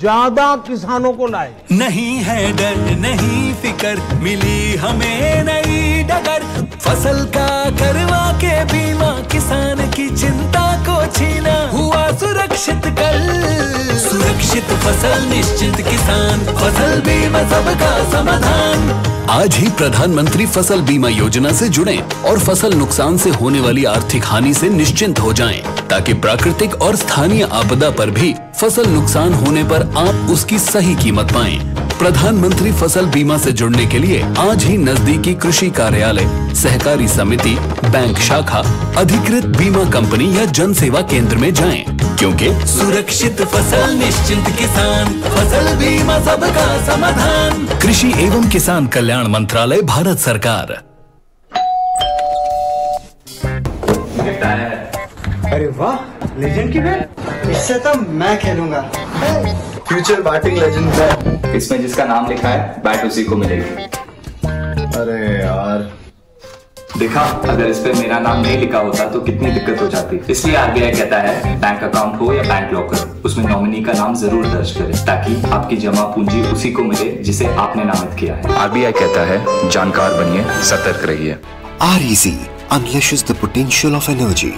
ज्यादा किसानों को लाए। नहीं है डर, नहीं फिकर, मिली हमें नई डगर। फसल का करवा के बीमा, किसान की चिंता को छीना। हुआ सुरक्षित कल, सुरक्षित फसल निश्चित किसान। फसल बीमा सबका समाधान। आज ही प्रधानमंत्री फसल बीमा योजना से जुड़ें और फसल नुकसान से होने वाली आर्थिक हानि से निश्चिंत हो जाएं, ताकि प्राकृतिक और स्थानीय आपदा पर भी फसल नुकसान होने पर आप उसकी सही कीमत पाएं। प्रधानमंत्री फसल बीमा से जुड़ने के लिए आज ही नजदीकी कृषि कार्यालय, सहकारी समिति, बैंक शाखा, अधिकृत बीमा कंपनी या जन सेवा केंद्र में जाएं, क्योंकि सुरक्षित फसल निश्चिंत किसान। फसल बीमा सबका समाधान। कृषि एवं किसान कल्याण मंत्रालय, भारत सरकार। अरे वाह, लेजेंड की बैट, इससे तो मैं खेलूंगा। Future batting legend bat. इसमें जिसका नाम लिखा है बैट उसी को मिलेगी। अरे यार, देखा, अगर इस पे मेरा नाम नहीं लिखा होता तो कितनी दिक्कत हो जाती। इसलिए RBI कहता है बैंक अकाउंट हो या बैंक लॉकर, उसमें नॉमिनी का नाम जरूर दर्ज करें, ताकि आपकी जमा पूंजी उसी को मिले जिसे आपने नामित किया है। RBI कहता है जानकार बनिए, सतर्क रहिए। REC unleashes the potential of energy.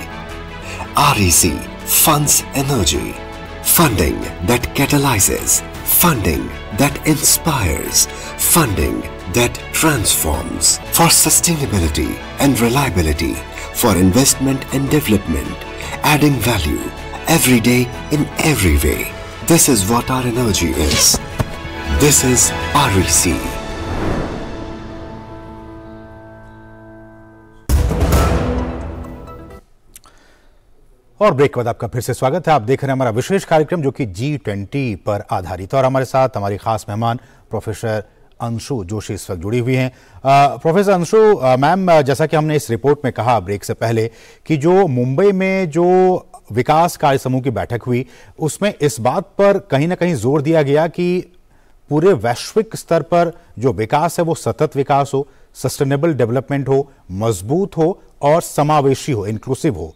REC funds energy, funding that catalyzes, funding that inspires, funding that transforms, for sustainability and reliability, for investment and development, adding value every day in every way. This is what our energy is. This is REC. और break के बाद आपका फिर से स्वागत है। आप देख रहे हैं हमारा विशेष कार्यक्रम जो कि G20 पर आधारित है और हमारे साथ हमारी खास मेहमान प्रोफेसर अंशु जोशी इस वक्त जुड़ी हुई हैं। प्रोफेसर अंशु मैम, जैसा कि हमने इस रिपोर्ट में कहा ब्रेक से पहले कि जो मुंबई में जो विकास कार्य समूह की बैठक हुई उसमें इस बात पर कहीं ना कहीं जोर दिया गया कि पूरे वैश्विक स्तर पर जो विकास है वो सतत विकास हो, सस्टेनेबल डेवलपमेंट हो, मजबूत हो और समावेशी हो, इंक्लूसिव हो।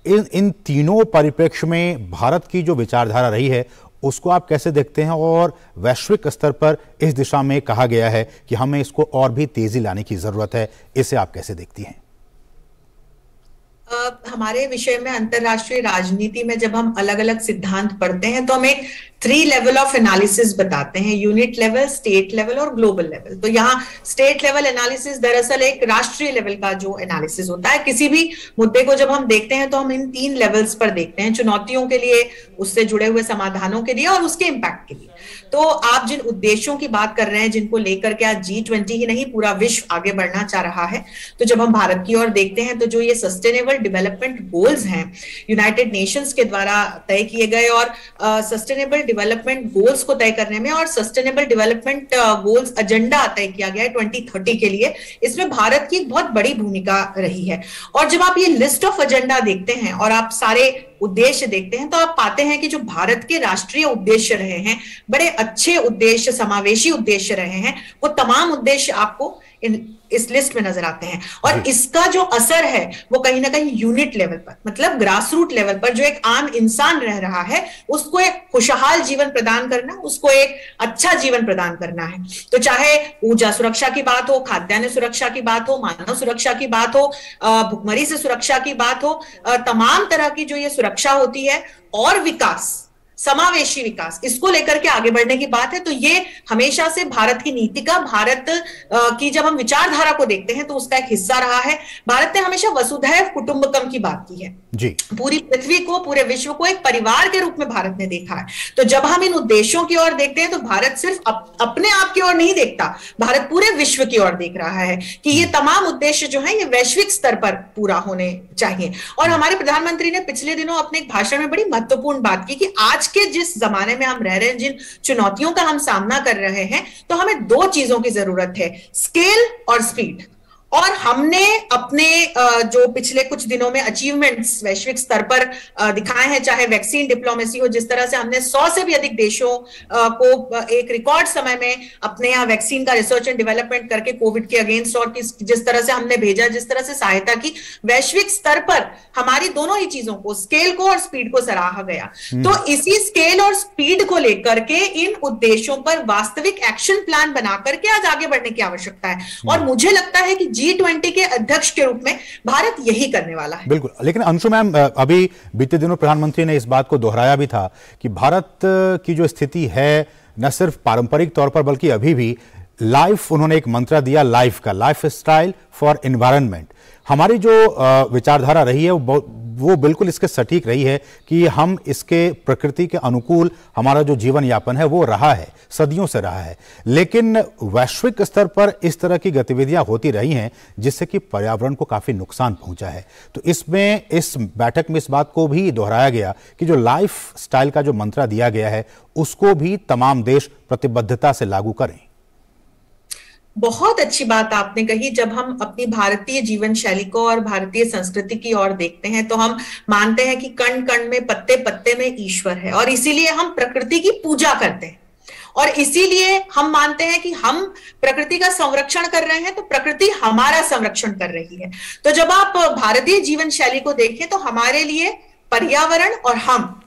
इन तीनों परिप्रेक्ष्य में भारत की जो विचारधारा रही है उसको आप कैसे देखते हैं और वैश्विक स्तर पर इस दिशा में कहा गया है कि हमें इसको और भी तेजी लाने की जरूरत है, इसे आप कैसे देखती हैं? हमारे विषय में अंतरराष्ट्रीय राजनीति में जब हम अलग अलग सिद्धांत पढ़ते हैं तो हम एक 3 लेवल ऑफ एनालिसिस बताते हैं, यूनिट लेवल, स्टेट लेवल और ग्लोबल लेवल। तो यहाँ स्टेट लेवल एनालिसिस दरअसल एक राष्ट्रीय लेवल का जो एनालिसिस होता है। किसी भी मुद्दे को जब हम देखते हैं तो हम इन 3 लेवल्स पर देखते हैं, चुनौतियों के लिए, उससे जुड़े हुए समाधानों के लिए और उसके इम्पैक्ट के लिए। तो आप जिन उद्देश्यों की बात कर रहे हैं जिनको लेकर के आज G20 ही नहीं पूरा विश्व आगे बढ़ना चाह रहा है, तो जब हम भारत की ओर देखते हैं तो जो ये सस्टेनेबल डेवलपमेंट गोल्स हैं यूनाइटेड नेशंस के द्वारा तय किए गए और सस्टेनेबल डेवलपमेंट गोल्स को तय करने में और सस्टेनेबल डेवलपमेंट गोल्स एजेंडा तय किया गया है 2030 के लिए, इसमें भारत की एक बहुत बड़ी भूमिका रही है। और जब आप ये लिस्ट ऑफ एजेंडा देखते हैं और आप सारे उद्देश्य देखते हैं तो आप पाते हैं कि जो भारत के राष्ट्रीय उद्देश्य रहे हैं बड़े अच्छे उद्देश्य, समावेशी उद्देश्य रहे हैं। वो तमाम उद्देश्य आपको इस लिस्ट में नजर आते हैं और इसका जो असर है वो कहीं ना कहीं यूनिट लेवल पर, मतलब ग्रास रूट लेवल पर जो एक आम इंसान रह रहा है उसको एक खुशहाल जीवन प्रदान करना, उसको एक अच्छा जीवन प्रदान करना है। तो चाहे ऊर्जा सुरक्षा की बात हो, खाद्यान्न सुरक्षा की बात हो, मानव सुरक्षा की बात हो, भुखमरी से सुरक्षा की बात हो, तमाम तरह की जो ये सुरक्षा होती है और विकास, समावेशी विकास, इसको लेकर के आगे बढ़ने की बात है। तो ये हमेशा से भारत की नीति का, भारत की जब हम विचारधारा को देखते हैं तो उसका एक हिस्सा रहा है। भारत ने हमेशा वसुधैव कुटुंबकम की बात की है जी। पूरी पृथ्वी को, पूरे विश्व को एक परिवार के रूप में भारत ने देखा है। तो जब हम इन उद्देश्यों की ओर देखते हैं तो भारत सिर्फ अपने आप की ओर नहीं देखता, भारत पूरे विश्व की ओर देख रहा है कि ये तमाम उद्देश्य जो है ये वैश्विक स्तर पर पूरा होने चाहिए। और हमारे प्रधानमंत्री ने पिछले दिनों अपने एक भाषण में बड़ी महत्वपूर्ण बात की कि आज के जिस जमाने में हम रह रहे हैं, जिन चुनौतियों का हम सामना कर रहे हैं, तो हमें 2 चीजों की जरूरत है, स्केल और स्पीड। और हमने अपने जो पिछले कुछ दिनों में अचीवमेंट्स वैश्विक स्तर पर दिखाए हैं, चाहे वैक्सीन डिप्लोमेसी हो, जिस तरह से हमने 100 से भी अधिक देशों को एक रिकॉर्ड समय में अपने यहाँ वैक्सीन का रिसर्च एंड डेवलपमेंट करके कोविड के अगेंस्ट, और जिस तरह से हमने भेजा, जिस तरह से सहायता की, वैश्विक स्तर पर हमारी दोनों ही चीजों को, स्केल को और स्पीड को सराहा गया। तो इसी स्केल और स्पीड को लेकर के इन उद्देश्यों पर वास्तविक एक्शन प्लान बना करके आज आगे बढ़ने की आवश्यकता है। और मुझे लगता है कि G20 के अध्यक्ष के रूप में भारत यही करने वाला है। बिल्कुल। लेकिन अंशु मैम, अभी बीते दिनों प्रधानमंत्री ने इस बात को दोहराया भी था कि भारत की जो स्थिति है न सिर्फ पारंपरिक तौर पर बल्कि अभी भी लाइफ, उन्होंने एक मंत्र दिया लाइफ का, लाइफ स्टाइल फॉर एनवायरनमेंट। हमारी जो विचारधारा रही है वो बिल्कुल इसके सटीक रही है कि हम इसके प्रकृति के अनुकूल हमारा जो जीवन यापन है वो रहा है, सदियों से रहा है। लेकिन वैश्विक स्तर पर इस तरह की गतिविधियां होती रही हैं जिससे कि पर्यावरण को काफी नुकसान पहुंचा है। तो इसमें, इस बैठक में इस बात को भी दोहराया गया कि जो लाइफ स्टाइल का जो मंत्र दिया गया है उसको भी तमाम देश प्रतिबद्धता से लागू करें। बहुत अच्छी बात आपने कही। जब हम अपनी भारतीय जीवन शैली को और भारतीय संस्कृति की ओर देखते हैं तो हम मानते हैं कि कण कण में, पत्ते पत्ते में ईश्वर है, और इसीलिए हम प्रकृति की पूजा करते हैं और इसीलिए हम मानते हैं कि हम प्रकृति का संरक्षण कर रहे हैं तो प्रकृति हमारा संरक्षण कर रही है। तो जब आप भारतीय जीवन शैली को देखें तो हमारे लिए पर्यावरण और हम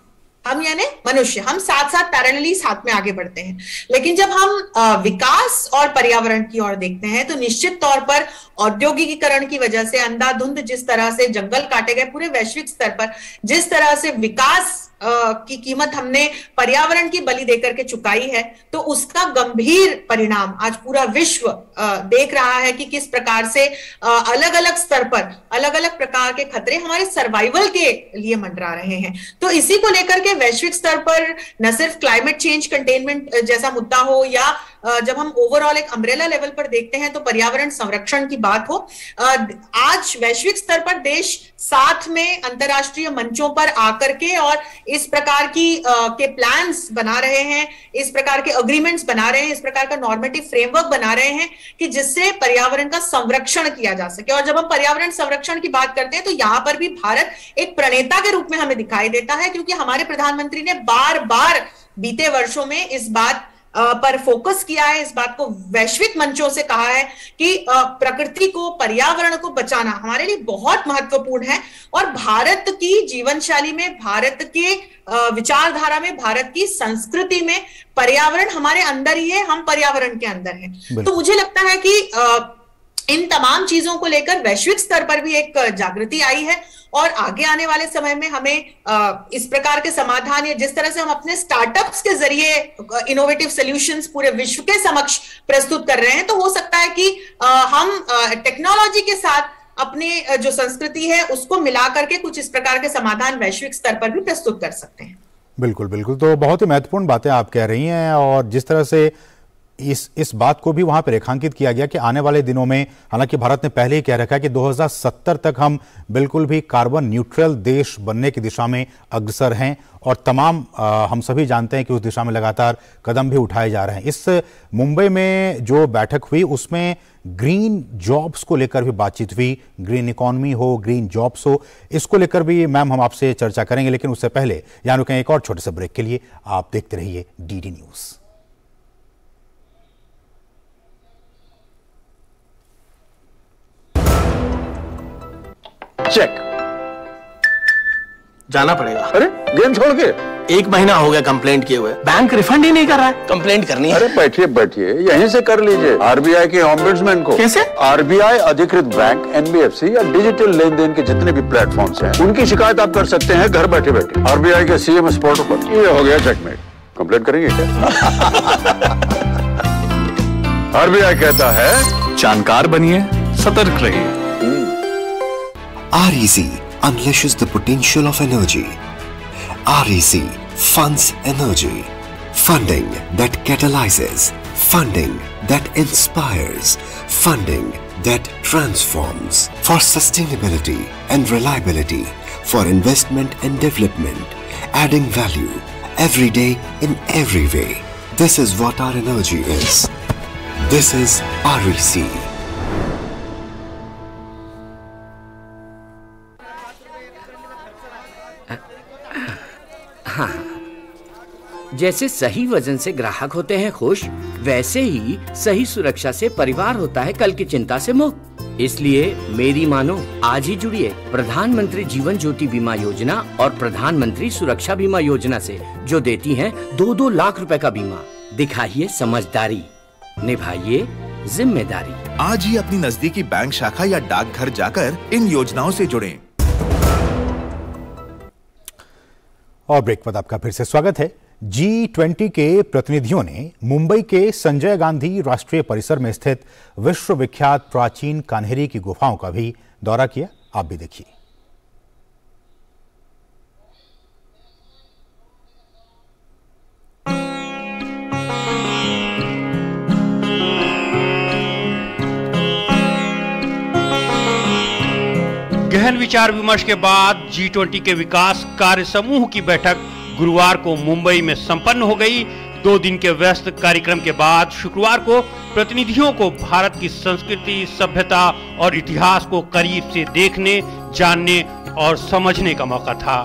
हम यानी मनुष्य, हम साथ साथ पैरेलली साथ में आगे बढ़ते हैं। लेकिन जब हम विकास और पर्यावरण की ओर देखते हैं तो निश्चित तौर पर औद्योगिकीकरण की वजह से अंधाधुंध जिस तरह से जंगल काटे गए, पूरे वैश्विक स्तर पर जिस तरह से विकास की कीमत हमने पर्यावरण की बलि देकर के चुकाई है, तो उसका गंभीर परिणाम आज पूरा विश्व देख रहा है कि किस प्रकार से अलग अलग स्तर पर अलग अलग प्रकार के खतरे हमारे सर्वाइवल के लिए मंडरा रहे हैं। तो इसी को लेकर के वैश्विक स्तर पर न सिर्फ क्लाइमेट चेंज कंटेनमेंट जैसा मुद्दा हो, या जब हम ओवरऑल एक अम्ब्रेला लेवल पर देखते हैं तो पर्यावरण संरक्षण की बात हो, आज वैश्विक स्तर पर देश साथ में अंतरराष्ट्रीय मंचों पर आकर के और इस प्रकार की के प्लान्स बना रहे हैं, इस प्रकार के अग्रीमेंट्स बना रहे हैं, इस प्रकार का नॉर्मेटिव फ्रेमवर्क बना रहे हैं कि जिससे पर्यावरण का संरक्षण किया जा सके। और जब हम पर्यावरण संरक्षण की बात करते हैं तो यहां पर भी भारत एक प्रणेता के रूप में हमें दिखाई देता है, क्योंकि हमारे प्रधानमंत्री ने बार बार बीते वर्षों में इस बात पर फोकस किया है, इस बात को वैश्विक मंचों से कहा है कि प्रकृति को, पर्यावरण को बचाना हमारे लिए बहुत महत्वपूर्ण है। और भारत की जीवन शैली में, भारत के विचारधारा में, भारत की संस्कृति में पर्यावरण हमारे अंदर ही है, हम पर्यावरण के अंदर हैं। तो मुझे लगता है कि इन तमाम चीजों को लेकर वैश्विक स्तर पर भी एक जागृति आई है और आगे आने वाले समय में हमें इस प्रकार के समाधान, या जिस तरह से हम अपने स्टार्टअप्स के जरिए इनोवेटिव सॉल्यूशंस पूरे विश्व के समक्ष प्रस्तुत कर रहे हैं, तो हो सकता है कि हम टेक्नोलॉजी के साथ अपने जो संस्कृति है उसको मिला करके कुछ इस प्रकार के समाधान वैश्विक स्तर पर भी प्रस्तुत कर सकते हैं। बिल्कुल बिल्कुल, तो बहुत ही महत्वपूर्ण बातें आप कह रही हैं और जिस तरह से इस बात को भी वहां पर रेखांकित किया गया कि आने वाले दिनों में, हालांकि भारत ने पहले ही कह रखा है कि 2070 तक हम बिल्कुल भी कार्बन न्यूट्रल देश बनने की दिशा में अग्रसर हैं और तमाम हम सभी जानते हैं कि उस दिशा में लगातार कदम भी उठाए जा रहे हैं। इस मुंबई में जो बैठक हुई उसमें ग्रीन जॉब्स को लेकर भी बातचीत हुई, ग्रीन इकोनॉमी हो, ग्रीन जॉब्स हो, इसको लेकर भी मैम हम आपसे चर्चा करेंगे। लेकिन उससे पहले यहाँ रुकें एक और छोटे से ब्रेक के लिए। आप देखते रहिए डीडी न्यूज। चेक जाना पड़ेगा। अरे गेम छोड़ के 1 महीना हो गया कंप्लेंट किए हुए, बैंक रिफंड ही नहीं कर रहा है। कंप्लेंट करनी है। अरे बैठिए बैठिए, यहीं से कर लीजिए आरबीआई के ओम्बुड्समैन को। कैसे? आरबीआई अधिकृत बैंक, एनबीएफसी या डिजिटल लेन देन के जितने भी प्लेटफॉर्म्स हैं, उनकी शिकायत आप कर सकते हैं घर बैठे बैठे आरबीआई के सीएमएस पोर्टल पर। ये हो गया चेकमेट। कंप्लेंट करेंगे क्या? आरबीआई कहता है जानकार बनिए, सतर्क रहिए। REC unleashes the potential of energy. REC funds energy. Funding that catalyzes. Funding that inspires. Funding that transforms. For sustainability and reliability. For investment and development. Adding value every day in every way. This is what our energy is. This is REC. हाँ, जैसे सही वजन से ग्राहक होते हैं खुश, वैसे ही सही सुरक्षा से परिवार होता है कल की चिंता से मुक्त। इसलिए मेरी मानो, आज ही जुड़िए प्रधानमंत्री जीवन ज्योति बीमा योजना और प्रधानमंत्री सुरक्षा बीमा योजना से, जो देती हैं 2-2 लाख रुपए का बीमा। दिखाइए समझदारी, निभाइए जिम्मेदारी। आज ही अपनी नजदीकी बैंक शाखा या डाकघर जाकर इन योजनाओं से जुड़ें। और ब्रेक बाद आपका फिर से स्वागत है। G20 के प्रतिनिधियों ने मुंबई के संजय गांधी राष्ट्रीय परिसर में स्थित विश्वविख्यात प्राचीन कान्हेरी की गुफाओं का भी दौरा किया। आप भी देखिए। गहन विचार विमर्श के बाद G20 के विकास कार्य समूह की बैठक गुरुवार को मुंबई में संपन्न हो गई। 2 दिन के व्यस्त कार्यक्रम के बाद शुक्रवार को प्रतिनिधियों को भारत की संस्कृति, सभ्यता और इतिहास को करीब से देखने, जानने और समझने का मौका था।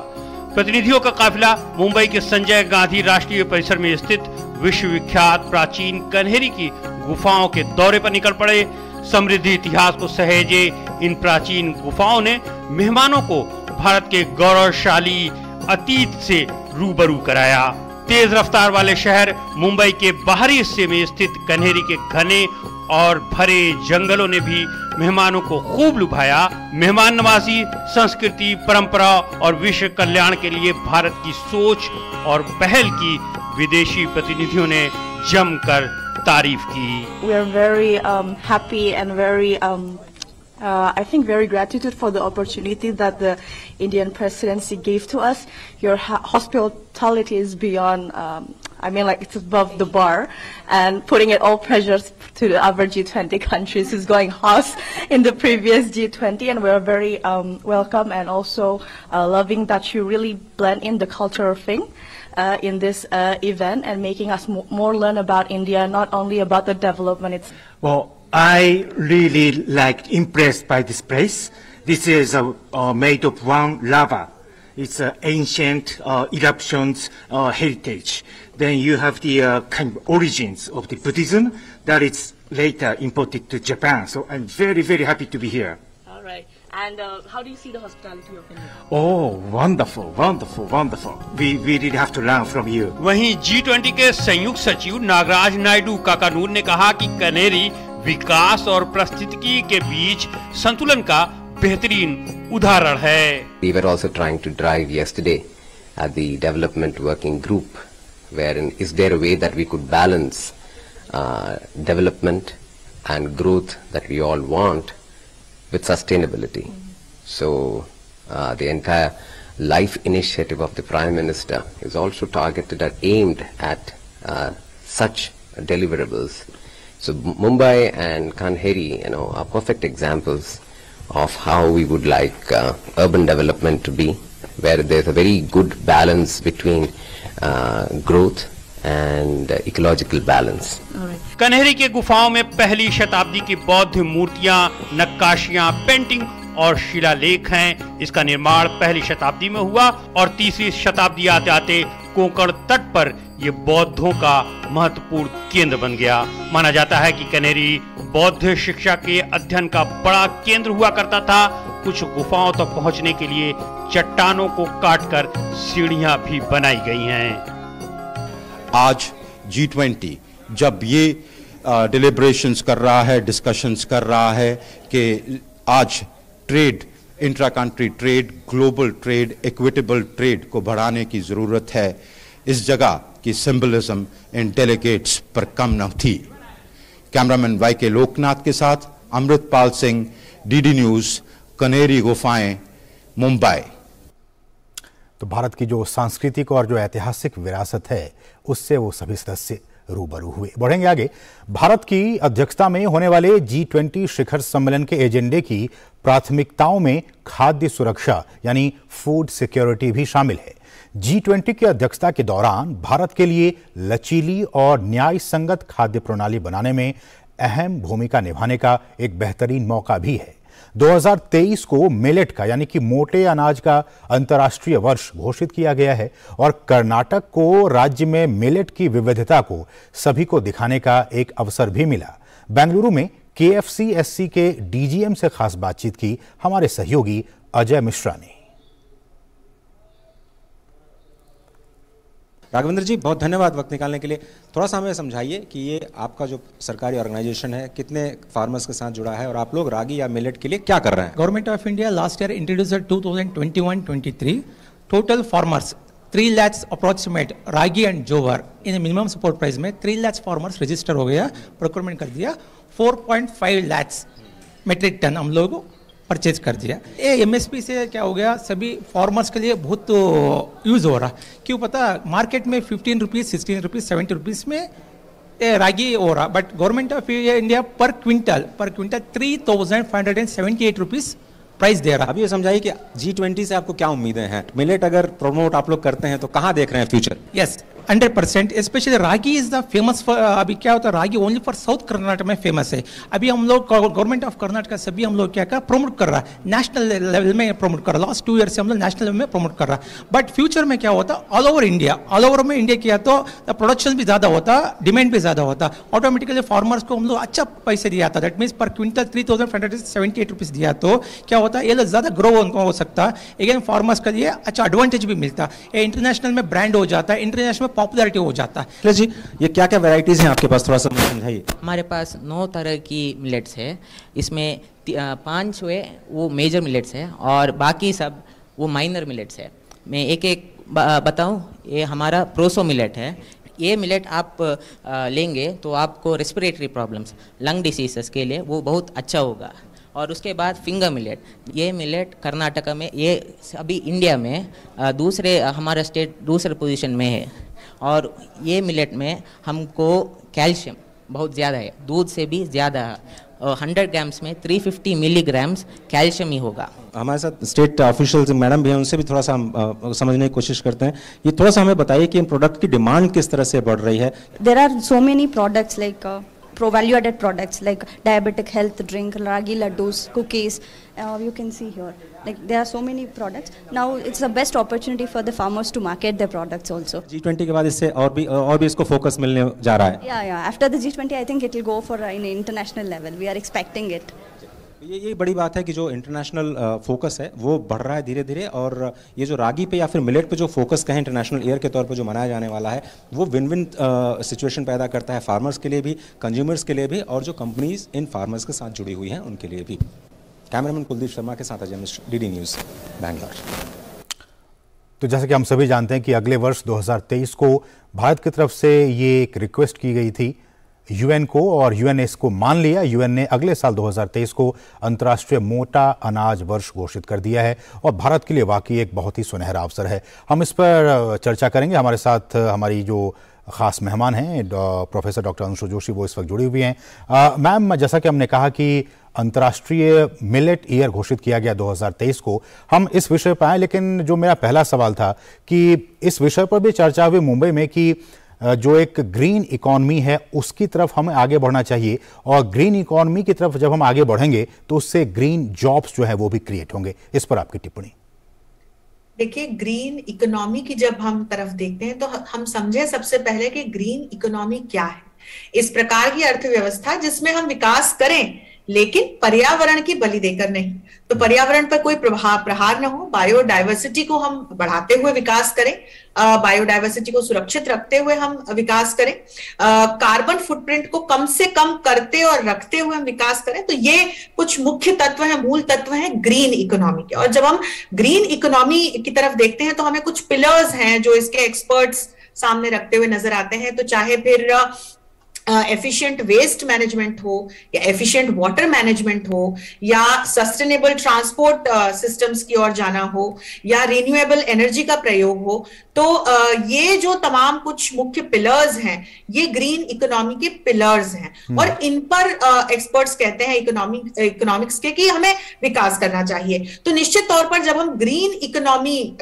प्रतिनिधियों का काफिला मुंबई के संजय गांधी राष्ट्रीय परिसर में स्थित विश्वविख्यात प्राचीन कन्हेरी की गुफाओं के दौरे पर निकल पड़े। समृद्धि इतिहास को सहेजे इन प्राचीन गुफाओं ने मेहमानों को भारत के गौरवशाली अतीत से रूबरू कराया। तेज रफ्तार वाले शहर मुंबई के बाहरी हिस्से में स्थित कन्हेरी के घने और भरे जंगलों ने भी मेहमानों को खूब लुभाया। मेहमान नवाजी, संस्कृति, परंपरा और विश्व कल्याण के लिए भारत की सोच और पहल की विदेशी प्रतिनिधियों ने जमकर तारीफ की। We are very happy and very I think very gratitude for the opportunity that the Indian presidency gave to us. Your hospitality is beyond, I mean, like, it's above the bar, and putting it all pressures to the other G20 countries is going house in the previous G20, and we're very welcome and also loving that you really blend in the cultural thing in this event and making us more learn about India, not only about the development. Well, I really impressed by this place. This is made of one lava. It's ancient eruptions heritage. Then you have the kind of origins of the Buddhism that is later imported to Japan. So I'm very, very happy to be here. All right. And how do you see the hospitality of India? Oh, wonderful, wonderful, wonderful. We really have to learn from you. वहीं G20 के संयुक्त सचिव नागराज नायडू काकानूर ने कहा कि कनेरी विकास और पारिस्थितिकी के बीच संतुलन का बेहतरीन उदाहरण है। We were also trying to drive yesterday at the development working group, wherein is there a way that we could balance development and growth that we all want with sustainability. So the entire life initiative of the Prime Minister is also targeted and aimed at such deliverables. So Mumbai and Kanheri, are perfect examples of how we would like urban development to be, where there's a very good balance between growth and ecological balance. Kanheri के गुफाओं में पहली शताब्दी की बौद्ध मूर्तियां, नक्काशियां, painting और शिलालेख हैं। इसका निर्माण पहली शताब्दी में हुआ और तीसरी शताब्दी आते आते कोंकण तट पर ये बौद्धों का महत्वपूर्ण केंद्र बन गया। माना जाता है कि कन्हेरी बौद्ध शिक्षा के अध्ययन का बड़ा केंद्र हुआ करता था। कुछ गुफाओं तक पहुंचने के लिए चट्टानों को काटकर सीढ़ियां भी बनाई गई हैं। आज G20 जब ये डिलिब्रेशंस कर रहा है, डिस्कशंस कर रहा है कि आज trade, intra country trade, global trade, equitable trade को बढ़ाने की ज़रूरत है, इस जगह की सिंबलिज्म इन डेलीगेट्स पर कम न थी। कैमरामैन वाई के लोकनाथ के साथ अमृतपाल सिंह, डीडी न्यूज़, कनेरी गुफाएं, मुंबई। तो भारत की जो सांस्कृतिक और जो ऐतिहासिक विरासत है उससे वो सभी सदस्य रूबरू हुए। बढ़ेंगे आगे। भारत की अध्यक्षता में होने वाले G20 शिखर सम्मेलन के एजेंडे की प्राथमिकताओं में खाद्य सुरक्षा यानी फूड सिक्योरिटी भी शामिल है। G20 की अध्यक्षता के दौरान भारत के लिए लचीली और न्याय संगत खाद्य प्रणाली बनाने में अहम भूमिका निभाने का एक बेहतरीन मौका भी है। 2023 को मिलेट का यानी कि मोटे अनाज का अंतर्राष्ट्रीय वर्ष घोषित किया गया है और कर्नाटक को राज्य में मिलेट की विविधता को सभी को दिखाने का एक अवसर भी मिला। बेंगलुरु में KFC-SC के DGM से खास बातचीत की हमारे सहयोगी अजय मिश्रा ने। राघवेंद्र जी, बहुत धन्यवाद वक्त निकालने के लिए। थोड़ा सा हमें समझाइए कि ये आपका जो सरकारी ऑर्गेनाइजेशन है कितने फार्मर्स के साथ जुड़ा है और आप लोग रागी या मिलेट के लिए क्या कर रहे हैं? Government of India last year introduced 2021-23 total farmers 3 lakhs approximate ragi and जोवर इन मिनिमम सपोर्ट प्राइस में 3 lakhs फार्मर्स रजिस्टर हो गया, प्रोक्योरमेंट कर दिया। 4.5 lakhs मेट्रिक टन हम लोग परचेज कर दिया। ये MSP से क्या हो गया, सभी फार्मर्स के लिए बहुत यूज हो रहा। क्यों पता, मार्केट में 15 रुपीज़, 16 रुपीज़, 70 रुपीज़ में रागी हो रहा, बट गवर्नमेंट ऑफ इंडिया पर क्विंटल 3,578 रुपीज़ प्राइस दे रहा। अभी ये समझाइए कि G20 से आपको क्या उम्मीदें हैं? मिलेट अगर प्रमोट आप लोग करते हैं तो कहाँ देख रहे हैं future? Yes, 100%, specially ragi is the famous for, अभी क्या होता है रागी ओनली फॉर साउथ कर्नाटक में फेमस है। अभी हम लोग गवर्नमेंट ऑफ कर्नाटक सभी हम लोग क्या कर प्रमोट कर रहा है, नेशनल लेवल में प्रमोट कर रहा है। लास्ट 2 ईयर से हम लोग नेशनल लेवल में प्रमोट कर रहा है। बट फ्यूचर में क्या होता ऑल ओवर में इंडिया किया तो प्रोडक्शन भी ज़्यादा होता, डिमांड भी ज़्यादा होता, ऑटोमेटिकली फार्मर्स को हम लोग अच्छा पैसे दिया था। दैट मीन्स पर क्विंटल 3,578 रुपीज़ दिया तो क्या होता है ये लोग ज़्यादा ग्रो उनको हो सकता है। अगेन फार्मर्स के लिए अच्छा एडवांटेज भी मिलता है, इंटरनेशनल में ब्रांड हो जाता है, इंटरनेशनल में पॉपुलैरिटी हो जाता है। जी ये क्या क्या वैरायटीज़ हैं आपके पास, थोड़ा सा समझाइए। हमारे पास 9 तरह की मिलेट्स है, इसमें 5 वो मेजर मिलेट्स है और बाकी सब वो माइनर मिलेट्स है। मैं एक एक बताऊं, ये हमारा प्रोसो मिलेट है। ये मिलेट आप लेंगे तो आपको रेस्पिरेटरी प्रॉब्लम्स, लंग डिसीजेस के लिए वो बहुत अच्छा होगा। और उसके बाद फिंगर मिलेट, ये मिलेट कर्नाटका में, ये अभी इंडिया में दूसरे, हमारा स्टेट दूसरे पोजीशन में है। और ये मिलेट में हमको कैल्शियम बहुत ज़्यादा है, दूध से भी ज़्यादा है। 100 ग्राम्स में 350 मिलीग्राम्स कैल्शियम ही होगा। हमारे साथ स्टेट ऑफिशियल्स मैडम भी हैं, उनसे भी थोड़ा सा हम समझने की कोशिश करते हैं। ये थोड़ा सा हमें बताइए कि इन प्रोडक्ट की डिमांड किस तरह से बढ़ रही है। There are so many products like value added products like diabetic health drink, ragi laddus, cookies, you can see here, like there are so many products. Now it's the best opportunity for the farmers to market their products also. G20 के बाद इससे और भी इसको focus मिलने जा रहा है। Yeah, after the G20 I think it will go for an international level. We are expecting it. ये बड़ी बात है कि जो इंटरनेशनल फोकस है वो बढ़ रहा है धीरे धीरे। और ये जो रागी पे या फिर मिलेट पे जो फोकस कहें इंटरनेशनल ईयर के तौर पे जो मनाया जाने वाला है, वो विन विन सिचुएशन पैदा करता है फार्मर्स के लिए भी, कंज्यूमर्स के लिए भी, और जो कंपनीज इन फार्मर्स के साथ जुड़ी हुई हैं उनके लिए भी। कैमरामैन कुलदीप शर्मा के साथ अजय मिश्र, DD न्यूज़, बैंगलोर। तो जैसे कि हम सभी जानते हैं कि अगले वर्ष 2023 को भारत की तरफ से ये एक रिक्वेस्ट की गई थी यूएन को, और यूएन ने इसको मान लिया। यूएन ने अगले साल 2023 को अंतर्राष्ट्रीय मोटा अनाज वर्ष घोषित कर दिया है और भारत के लिए वाकई एक बहुत ही सुनहरा अवसर है। हम इस पर चर्चा करेंगे। हमारे साथ हमारी जो खास मेहमान हैं प्रोफेसर डॉक्टर अंशु जोशी, वो इस वक्त जुड़ी हुई हैं। मैम, जैसा कि हमने कहा कि अंतर्राष्ट्रीय मिलेट ईयर घोषित किया गया 2023 को, हम इस विषय पर आए, लेकिन जो मेरा पहला सवाल था कि इस विषय पर भी चर्चा हुई मुंबई में कि जो एक ग्रीन इकोनॉमी है उसकी तरफ हमें आगे बढ़ना चाहिए, और ग्रीन इकोनॉमी की तरफ जब हम आगे बढ़ेंगे तो उससे ग्रीन जॉब्स जो है वो भी क्रिएट होंगे। इस पर आपकी टिप्पणी। देखिए, ग्रीन इकोनॉमी की जब हम तरफ देखते हैं तो हम समझे सबसे पहले कि ग्रीन इकोनॉमी क्या है। इस प्रकार की अर्थव्यवस्था जिसमें हम विकास करें लेकिन पर्यावरण की बलि देकर नहीं। तो पर्यावरण पर कोई प्रहार न हो, बायोडाइवर्सिटी को हम बढ़ाते हुए विकास करें, बायोडाइवर्सिटी को सुरक्षित रखते हुए हम विकास करें, कार्बन फुटप्रिंट को कम से कम करते और रखते हुए हम विकास करें। तो ये कुछ मुख्य तत्व हैं, मूल तत्व हैं ग्रीन इकोनॉमी के। और जब हम ग्रीन इकोनॉमी की तरफ देखते हैं तो हमें कुछ पिलर्स हैं जो इसके एक्सपर्ट्स सामने रखते हुए नजर आते हैं। तो चाहे फिर एफिशिएंट वेस्ट मैनेजमेंट हो, या एफिशिएंट वाटर मैनेजमेंट हो, या सस्टेनेबल ट्रांसपोर्ट सिस्टम्स की ओर जाना हो, या रिन्यूएबल एनर्जी का प्रयोग हो, तो ये जो तमाम कुछ मुख्य पिलर्स हैं ये ग्रीन इकोनॉमी के पिलर्स हैं। और इन पर एक्सपर्ट्स कहते हैं इकोनॉमिक्स के कि हमें विकास करना चाहिए। तो निश्चित तौर पर जब हम ग्रीन इकोनॉमी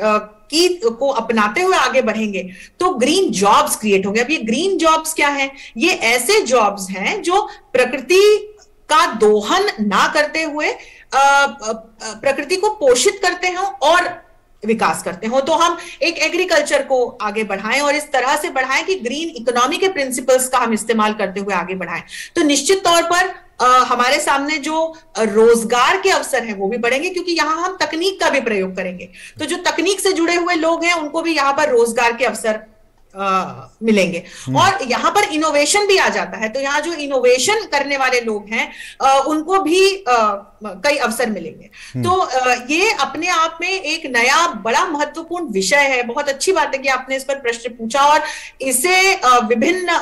को अपनाते हुए आगे बढ़ेंगे तो ग्रीन जॉब्स क्रिएट होंगे। अब ये ग्रीन जॉब्स क्या हैं? ये ऐसे जॉब्स हैं जो प्रकृति का दोहन ना करते हुए प्रकृति को पोषित करते हो और विकास करते हो। तो हम एक एग्रीकल्चर को आगे बढ़ाएं और इस तरह से बढ़ाएं कि ग्रीन इकोनॉमी के प्रिंसिपल्स का हम इस्तेमाल करते हुए आगे बढ़ाएं। तो निश्चित तौर पर हमारे सामने जो रोजगार के अवसर हैं वो भी बढ़ेंगे, क्योंकि यहां हम तकनीक का भी प्रयोग करेंगे। तो जो तकनीक से जुड़े हुए लोग हैं उनको भी यहां पर रोजगार के अवसर मिलेंगे। और यहां पर इनोवेशन भी आ जाता है। तो यहां जो इनोवेशन करने वाले लोग हैं उनको भी कई अवसर मिलेंगे। तो ये अपने आप में एक नया बड़ा महत्वपूर्ण विषय है। बहुत अच्छी बात है कि आपने इस पर प्रश्न पूछा, और इसे विभिन्न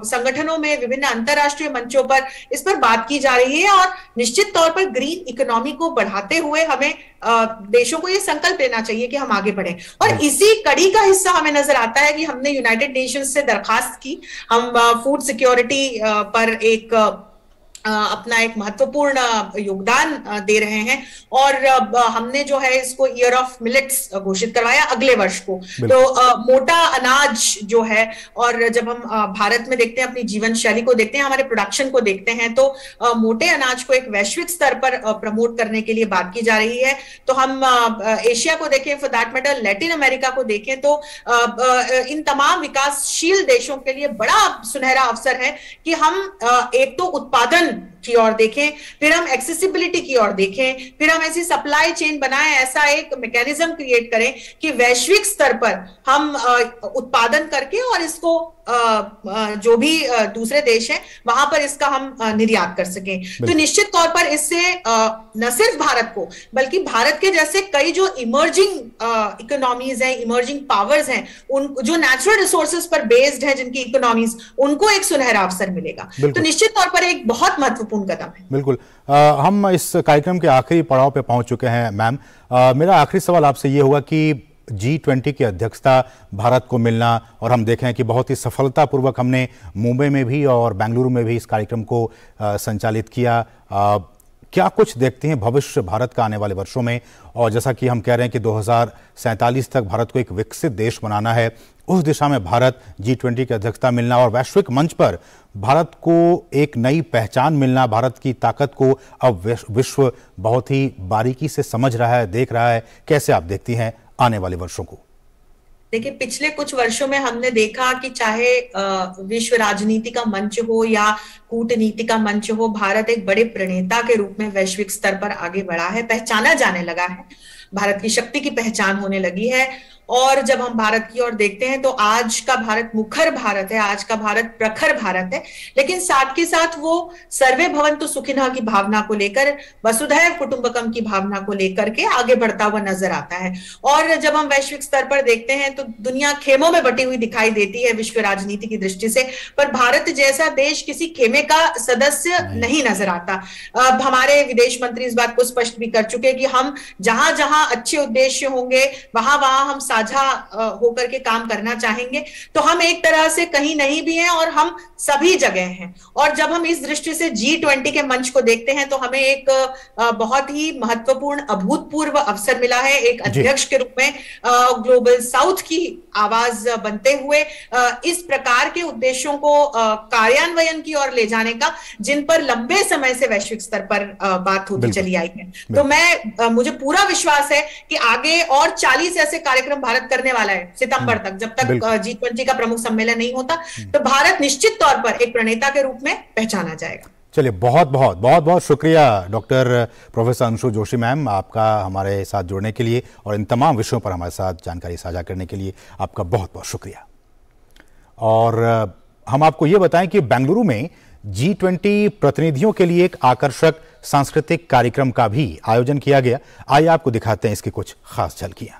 संगठनों में, विभिन्न अंतरराष्ट्रीय मंचों पर इस पर बात की जा रही है। और निश्चित तौर पर ग्रीन इकोनॉमी को बढ़ाते हुए हमें देशों को ये संकल्प लेना चाहिए कि हम आगे बढ़ें। और इसी कड़ी का हिस्सा हमें नजर आता है कि हमने यूनाइटेड नेशंस से दरखास्त की। हम फूड सिक्योरिटी पर एक अपना एक महत्वपूर्ण योगदान दे रहे हैं। और हमने जो है इसको ईयर ऑफ मिलेट्स घोषित करवाया अगले वर्ष को। तो मोटा अनाज जो है, और जब हम भारत में देखते हैं, अपनी जीवन शैली को देखते हैं, हमारे प्रोडक्शन को देखते हैं, तो मोटे अनाज को एक वैश्विक स्तर पर प्रमोट करने के लिए बात की जा रही है। तो हम एशिया को देखें, for that matter Latin America को देखें, तो इन तमाम विकासशील देशों के लिए बड़ा सुनहरा अवसर है कि हम एक तो उत्पादन की ओर देखें, फिर हम एक्सेसिबिलिटी की ओर देखें, फिर हम ऐसी सप्लाई चेन बनाएं, ऐसा एक मैकेनिज्म क्रिएट करें कि वैश्विक स्तर पर हम उत्पादन करके और इसको जो भी दूसरे देश हैं वहां पर इसका हम निर्यात कर सकें। तो निश्चित तौर पर इससे न सिर्फ भारत को बल्कि भारत के जैसे कई जो इमर्जिंग इकोनॉमीज हैं, इमर्जिंग पावर्स हैं, उन जो नेचुरल रिसोर्सेज पर बेस्ड है जिनकी इकोनॉमीज, उनको एक सुनहरा अवसर मिलेगा। तो निश्चित तौर पर एक बहुत महत्वपूर्ण कदम है। बिल्कुल। हम इस कार्यक्रम के आखिरी पड़ाव पे पहुंच चुके हैं मैम। मेरा आखिरी सवाल आपसे ये होगा कि G20 की अध्यक्षता भारत को मिलना, और हम देखें कि बहुत ही सफलतापूर्वक हमने मुंबई में भी और बेंगलुरु में भी इस कार्यक्रम को संचालित किया। क्या कुछ देखते हैं भविष्य भारत का आने वाले वर्षों में? और जैसा कि हम कह रहे हैं कि 2047 तक भारत को एक विकसित देश बनाना है, उस दिशा में भारत G20 की अध्यक्षता मिलना और वैश्विक मंच पर भारत को एक नई पहचान मिलना, भारत की ताकत को अब विश्व बहुत ही बारीकी से समझ रहा है, देख रहा है। कैसे आप देखती हैं आने वाले वर्षों को? देखिए, पिछले कुछ वर्षों में हमने देखा कि चाहे विश्व राजनीति का मंच हो या कूटनीति का मंच हो, भारत एक बड़े प्रणेता के रूप में वैश्विक स्तर पर आगे बढ़ा है, पहचाना जाने लगा है, भारत की शक्ति की पहचान होने लगी है। और जब हम भारत की ओर देखते हैं तो आज का भारत मुखर भारत है, आज का भारत प्रखर भारत है, लेकिन साथ के साथ वो सर्वे भवन्तु सुखिनः की भावना को लेकर, वसुधैव कुटुंबकम की भावना को लेकर के आगे बढ़ता हुआ नजर आता है। और जब हम वैश्विक स्तर पर देखते हैं तो दुनिया खेमों में बटी हुई दिखाई देती है विश्व राजनीति की दृष्टि से, पर भारत जैसा देश किसी खेमे का सदस्य नहीं नजर आता। अब हमारे विदेश मंत्री इस बात को स्पष्ट भी कर चुके कि हम जहां जहां अच्छे उद्देश्य होंगे वहां वहां हम साझा होकर के काम करना चाहेंगे। तो हम एक तरह से कहीं नहीं भी हैं और हम सभी जगह हैं। और जब हम इस दृष्टि से G20 के मंच को देखते हैं तो हमें एक बहुत ही महत्वपूर्ण अभूतपूर्व अवसर मिला है, एक अध्यक्ष के रूप में ग्लोबल साउथ की आवाज बनते हुए इस प्रकार के उद्देश्यों को कार्यान्वयन की ओर ले जाने का, जिन पर लंबे समय से वैश्विक स्तर पर बात होती चली आई है। तो मुझे पूरा विश्वास है कि आगे और 40 ऐसे कार्यक्रम भारत करने वाला है सितंबर तक, जब तक G20 का प्रमुख सम्मेलन नहीं होता। तो भारत निश्चित तौर पर एक प्रणेता के रूप में पहचाना जाएगा। चलिए, बहुत बहुत शुक्रिया doctor professor Anshu Joshi ma'am, आपका हमारे साथ जुड़ने के लिए और इन तमाम विषयों पर हमारे साथ जानकारी साझा करने के लिए आपका बहुत बहुत शुक्रिया। और हम आपको ये बताएं कि बेंगलुरु में G20 प्रतिनिधियों के लिए एक आकर्षक सांस्कृतिक कार्यक्रम का भी आयोजन किया गया। आइए आपको दिखाते हैं इसकी कुछ खास झलकियां।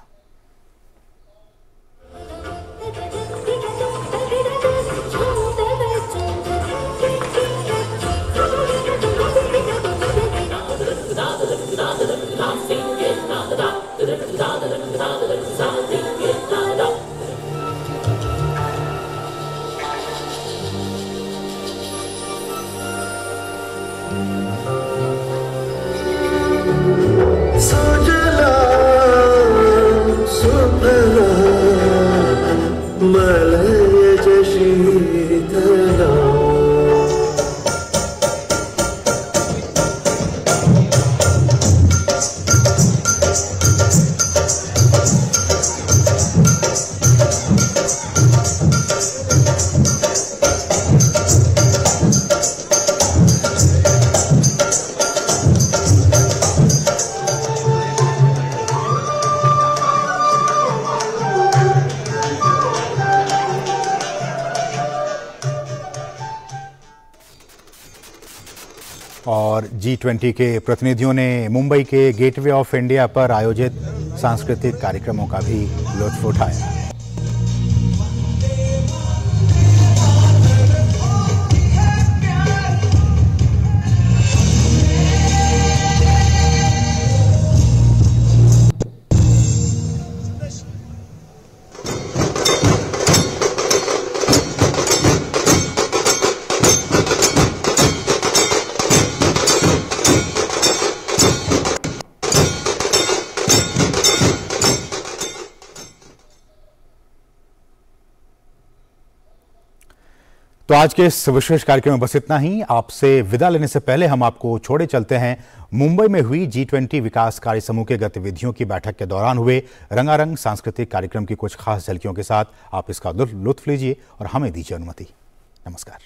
और G20 के प्रतिनिधियों ने मुंबई के गेटवे ऑफ इंडिया पर आयोजित सांस्कृतिक कार्यक्रमों का भी लुत्फ उठाया। तो आज के इस विशेष कार्यक्रम में बस इतना ही। आपसे विदा लेने से पहले हम आपको छोड़े चलते हैं मुंबई में हुई G20 विकास कार्य समूह के गतिविधियों की बैठक के दौरान हुए रंगारंग सांस्कृतिक कार्यक्रम की कुछ खास झलकियों के साथ। आप इसका लुत्फ लीजिए और हमें दीजिए अनुमति। नमस्कार।